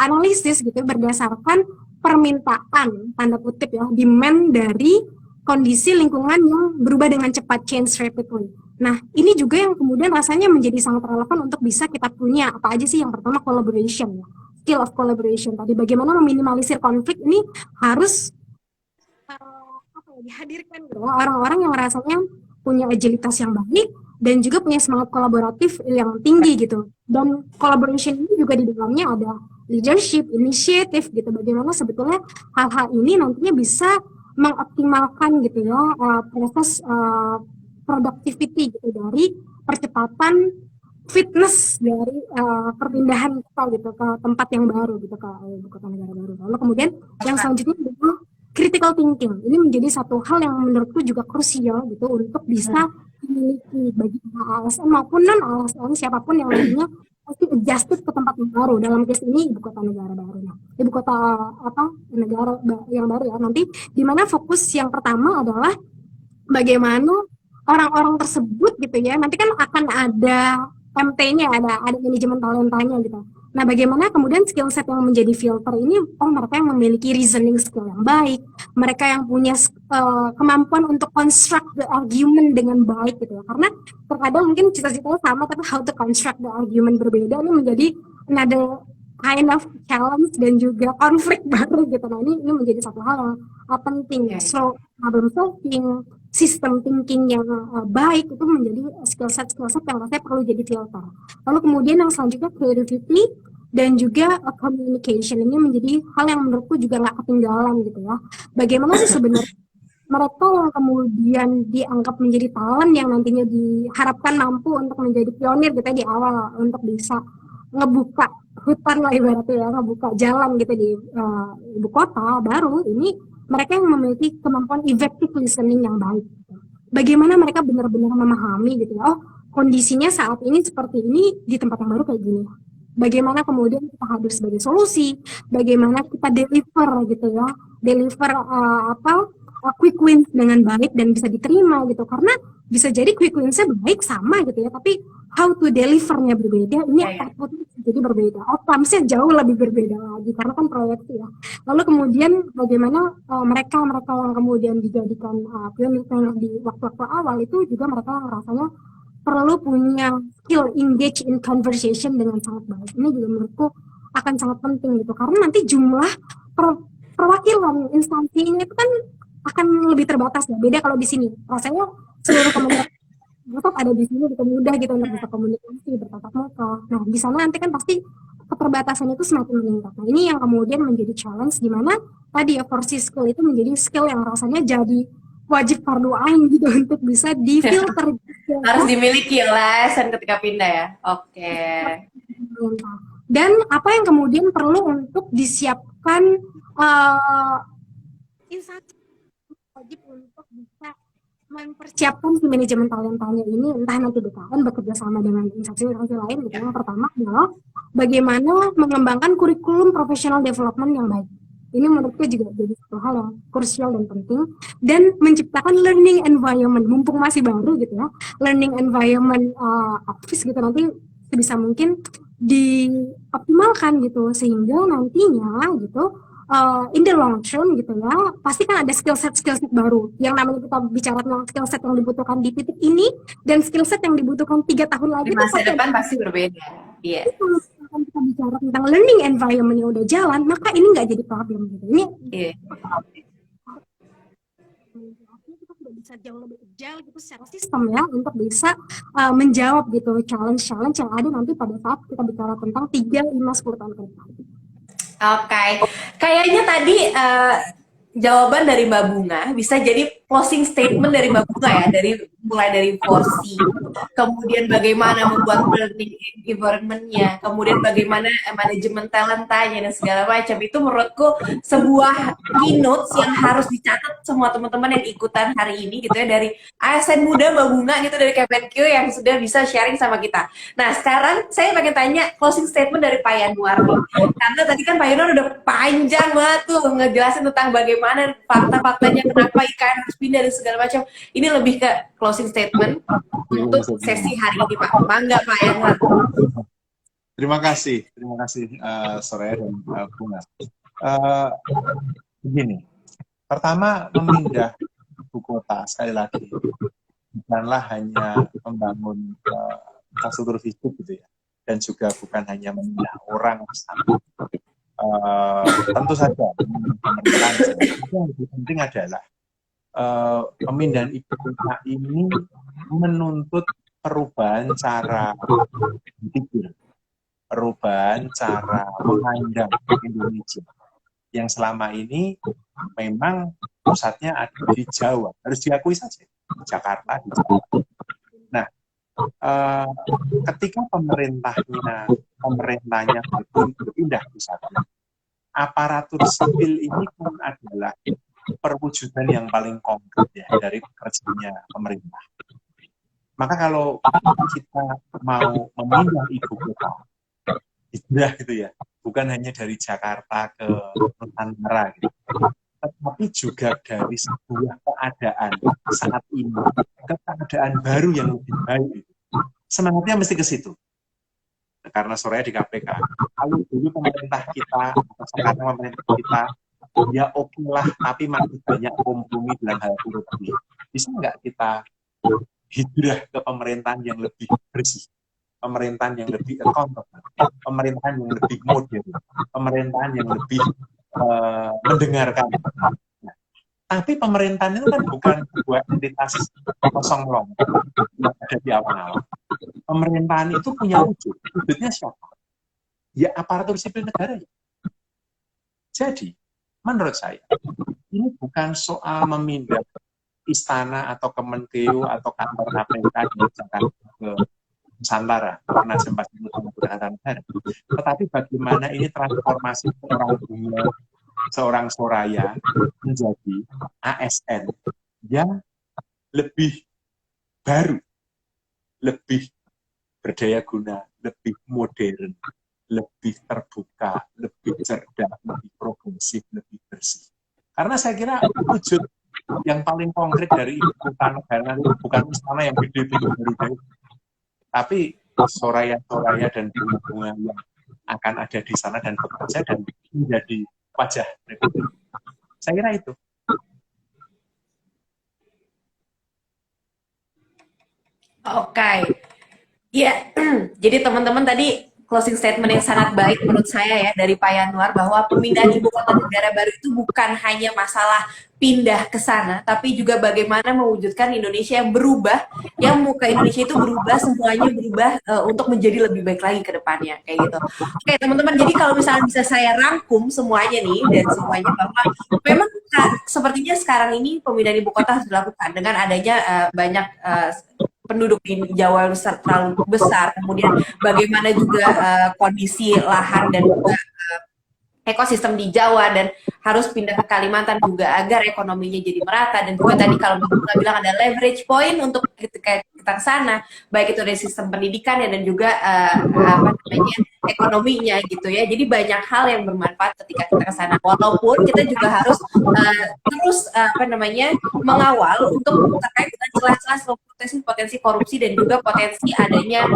analisis gitu berdasarkan permintaan tanda kutip ya, demand dari kondisi lingkungan yang berubah dengan cepat, change rapidly. Nah, ini juga yang kemudian rasanya menjadi sangat relevan untuk bisa kita punya apa aja sih. Yang pertama collaboration ya, skill of collaboration tadi. Bagaimana meminimalisir konflik ini harus dihadirkan gitu. Orang-orang yang rasanya punya agilitas yang baik dan juga punya semangat kolaboratif yang tinggi gitu. Dan collaboration ini juga di dalamnya ada leadership, initiative gitu. Bagaimana sebetulnya hal-hal ini nantinya bisa mengoptimalkan gitu ya proses productivity gitu dari percepatan fitness dari perpindahan kita gitu ke tempat yang baru gitu, ke ibu kota negara baru. Lalu kemudian yang selanjutnya adalah critical thinking. Ini menjadi satu hal yang menurutku juga krusial gitu untuk bisa dimiliki bagi ASN maupun non ASN siapapun yang lainnya pasti adjusted ke tempat yang baru. Dalam case ini ibu kota negara baru. Nah, ibu kota negara yang baru ya. Nanti di mana fokus yang pertama adalah bagaimana orang-orang tersebut gitu ya. Nanti kan akan ada MT-nya, ada manajemen talentanya gitu. Nah, bagaimana kemudian skill set yang menjadi filter ini, mereka yang memiliki reasoning skill yang baik, mereka yang punya kemampuan untuk construct the argument dengan baik gitu ya. Karena terkadang mungkin cita-citanya sama, tapi how to construct the argument berbeda, ini menjadi another kind of challenge dan juga konflik baru gitu. Nah ini menjadi satu hal yang penting. So problem solving, system thinking yang baik itu menjadi skill set yang rasanya perlu jadi filter. Lalu kemudian yang selanjutnya creativity dan juga communication ini menjadi hal yang menurutku juga nggak ketinggalan gitu ya. Bagaimana sih sebenarnya mereka yang kemudian dianggap menjadi talent yang nantinya diharapkan mampu untuk menjadi pionir gitu ya di awal untuk bisa ngebuka hutan lah ibaratnya ya, ngebuka jalan gitu di ibu kota baru ini, mereka yang memiliki kemampuan effective listening yang baik gitu. Bagaimana mereka benar-benar memahami gitu ya, oh kondisinya saat ini seperti ini di tempat yang baru kayak gini, bagaimana kemudian kita hadir sebagai solusi, bagaimana kita deliver gitu ya, deliver quick wins dengan baik dan bisa diterima gitu, karena bisa jadi quick wins-nya baik sama gitu ya, tapi how to deliver-nya berbeda, ini output-nya jadi berbeda, outcomes-nya jauh lebih berbeda lagi karena kan proyeksi ya. Lalu kemudian bagaimana mereka yang kemudian dijadikan pionir di waktu-waktu awal itu juga mereka yang rasanya perlu punya skill engage in conversation dengan sangat baik. Ini juga menurutku akan sangat penting gitu, karena nanti jumlah perwakilan instansinya itu kan akan lebih terbatas ya. Beda kalau di sini rasanya seluruh komunitas tetap ada di sini, gitu mudah gitu untuk bisa komunikasi bertatap muka. Nah di sana nanti kan pasti keterbatasan itu semakin meningkat. Nah ini yang kemudian menjadi challenge, di mana tadi ya force skill itu menjadi skill yang rasanya jadi wajib fardu ain gitu untuk bisa difilter.
Harus dimiliki oleh ASN ketika pindah ya. Oke.
Dan apa yang kemudian perlu untuk disiapkan instansi wajib untuk bisa mempersiapkan si manajemen talentanya ini, entah nanti BKN bekerja sama dengan instansi-instansi lain gitu. Yang pertama adalah bagaimana mengembangkan kurikulum professional development yang baik. Ini menurutku juga jadi satu hal yang krusial dan penting, dan menciptakan learning environment, mumpung masih baru gitu ya, learning environment office gitu nanti sebisa mungkin dioptimalkan gitu, sehingga nantinya gitu in the long term gitu ya, pasti kan ada skill set baru yang namanya kita bicara tentang skill set yang dibutuhkan di titik ini dan skill set yang dibutuhkan 3 tahun lagi
di masa depan pasti berbeda. Iya.
Kalau kita bicara tentang learning environment yang udah jalan, maka ini nggak jadi problem gitu. Ini kita sudah bisa jauh lebih agile gitu secara sistem ya, untuk bisa menjawab gitu challenge yang ada nanti pada saat kita bicara tentang 3, 5, 10 tahun ke depan.
Oke, kayaknya tadi jawaban dari Mbak Bunga bisa jadi closing statement dari Mbak Bunga ya, mulai dari porsi, kemudian bagaimana membuat learning environment-nya, kemudian bagaimana manajemen talentanya dan segala macam. Itu menurutku sebuah keynote yang harus dicatat semua teman-teman yang ikutan hari ini gitu ya, dari ASN muda Mbak Bunga gitu dari Kemenq yang sudah bisa sharing sama kita. Nah sekarang saya pengen tanya closing statement dari Pak Yanuar nih, karena tadi kan Pak Yanuar udah panjang banget tuh ngejelasin tentang bagaimana fakta-faktanya kenapa IKN harus pindah dan segala macam. Ini lebih ke closing statement untuk sesi hari ini Pak. Bangga Pak Yanuar.
Terima kasih Soraya dan Bunga. Begini, pertama memindah ibu kota sekali lagi bukanlah hanya membangun infrastruktur fisik gitu ya, dan juga bukan hanya memindah orang bersama. Tentu saja pemerintahan yang lebih penting adalah pemindahan ibu kota ini menuntut perubahan cara berpikir, perubahan cara memandang Indonesia yang selama ini memang pusatnya ada di Jawa, harus diakui saja, Jakarta, di Jawa. Nah, ketika pemerintahnya berpindah pusatnya, aparatur sipil ini pun adalah perwujudan yang paling konkret ya dari kerjanya pemerintah. Maka kalau kita mau memindah ibu kota, hijrah gitu ya, bukan hanya dari Jakarta ke Nusantara gitu, tetapi juga dari sebuah keadaan saat ini ke keadaan baru yang lebih baik. Semangatnya mesti ke situ. Karena Soraya di KPK, kalau dulu pemerintah kita, atau sekarang pemerintah kita, ya oke lah, tapi masih banyak kompromi dalam hal korupsi. Bisa nggak kita hijrah ke pemerintahan yang lebih bersih, pemerintahan yang lebih accountable, pemerintahan yang lebih modern, pemerintahan yang lebih mendengarkan. Nah, tapi pemerintahan itu kan bukan sebuah entitas kosong lom yang ada di awal-awal. Pemerintahan itu punya wujud. Wujudnya siapa? Ya aparatur sipil negara. Jadi, menurut saya, ini bukan soal memindah istana atau Kemenkeu atau kantor KPK di Jakarta ke Nusantara karena sempat menggunakan pertahanan negara. Tetapi bagaimana ini transformasi seorang Bunga, seorang Soraya menjadi ASN yang lebih baru, lebih berdaya guna, lebih modern, lebih terbuka, lebih cerdas, lebih progresif, lebih bersih. Karena saya kira wujud yang paling konkret dari ibu kota negara itu bukan istana yang gede bentuk Garuda, tapi Soraya-Soraya dan bunga-bunga yang akan ada di sana dan bekerja dan menjadi wajah Republik. Saya kira itu.
Oke. Ya, jadi teman-teman tadi closing statement yang sangat baik menurut saya ya dari Pak Yanuar bahwa pemindahan ibu kota negara baru itu bukan hanya masalah pindah ke sana, tapi juga bagaimana mewujudkan Indonesia yang berubah, yang muka Indonesia itu berubah, semuanya berubah untuk menjadi lebih baik lagi ke depannya, kayak gitu. Oke teman-teman, jadi kalau misalnya bisa saya rangkum semuanya nih, dan semuanya bahwa memang sepertinya sekarang ini pemindahan ibu kota harus dilakukan dengan adanya banyak penduduk di Jawa terlalu besar, kemudian bagaimana juga kondisi lahan dan juga ekosistem di Jawa dan harus pindah ke Kalimantan juga agar ekonominya jadi merata, dan juga tadi kalau Mbak Bunga bilang ada leverage point untuk kita ke sana, baik itu dari sistem pendidikannya dan juga apa namanya ekonominya gitu ya. Jadi banyak hal yang bermanfaat ketika kita ke sana. Walaupun kita juga harus terus apa namanya mengawal untuk terkait dengan celah-celah potensi korupsi dan juga potensi adanya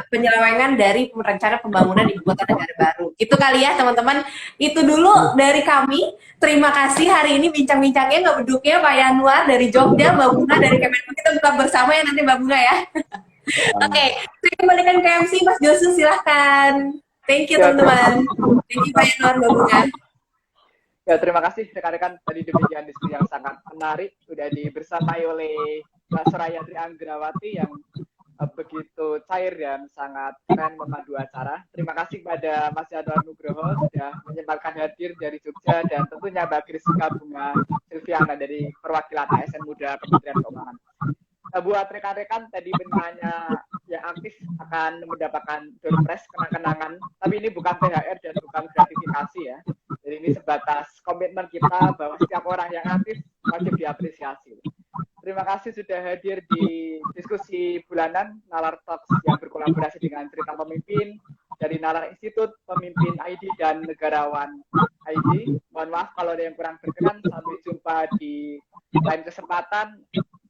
penyelewengan dari rencana pembangunan ibu kota negara baru. Itu kali ya teman-teman. Itu dulu dari kami. Terima kasih hari ini bincang-bincangnya nggak beduknya Pak Yanuar dari Jogja, Mbak Bunga dari Kemenku. Kita buka bersama ya nanti Mbak Bunga ya. Oke, saya kembalikan ke MC Mas Josu, silahkan. Thank you teman-teman. Thank you Pak Yanuar, Mbak Bunga.
Ya, terima kasih rekan-rekan, tadi demikian diskusi yang sangat menarik, sudah dibersamai oleh Mbak Soraya Trianggrawati yang begitu cair dan sangat keren memandu acara. Terima kasih kepada Mas Yanuar Nugroho sudah menyempatkan hadir dari Jogja, dan tentunya Mbak Griska Bunga Silviana dari perwakilan ASN Muda Kementerian Keuangan. Buat rekan-rekan tadi bertanya yang aktif akan mendapatkan door prize kenang-kenangan, tapi ini bukan THR dan bukan gratifikasi ya. Jadi ini sebatas komitmen kita bahwa setiap orang yang aktif wajib diapresiasi. Terima kasih sudah hadir di diskusi bulanan Nalar Talks yang berkolaborasi dengan Cerita Pemimpin dari Nalar Institute, Pemimpin ID, dan Negarawan ID. Mohon maaf kalau ada yang kurang berkenan. Sampai jumpa di lain kesempatan,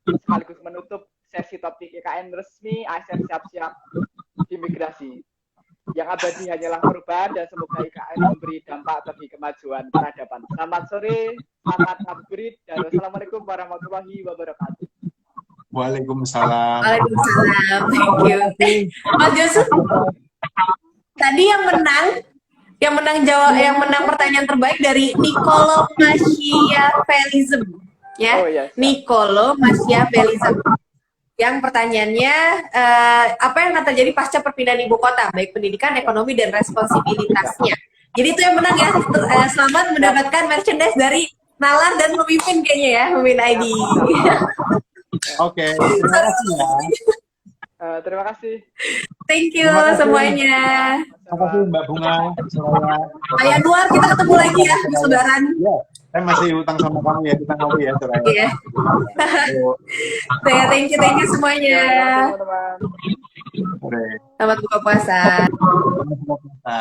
sekaligus menutup sesi topik IKN resmi ASN siap-siap imigrasi. Yang abadi hanyalah perubahan, dan semoga IKN memberi dampak bagi kemajuan peradaban. Selamat sore, selamat ngabuburit, dan wassalamualaikum warahmatullahi wabarakatuh.
Waalaikumsalam.
Waalaikumsalam. Thank you. Mas Josu, tadi yang menang pertanyaan terbaik dari Niccolo Machiavellism, ya.
Oh, yes.
Niccolo Machiavellism. Yang pertanyaannya, apa yang akan terjadi pasca perpindahan ibu kota, baik pendidikan, ekonomi, dan responsibilitasnya. Jadi itu yang menang ya. Selamat mendapatkan merchandise dari Nalar dan Pemimpin kayaknya ya, Pemimpin ID.
Oke, terima kasih ya.
Terima kasih.
Thank you semuanya.
Terima kasih Mbak Bunga, Soraya.
Pak Yanuar, kita ketemu lagi ya di Saudaraan.
Ya, saya masih utang sama kamu ya, kita ngopi ya, Soraya.
Iya. Thank you semuanya.
Teman-teman.
Oke.
Selamat buka puasa.
Selamat buka puasa.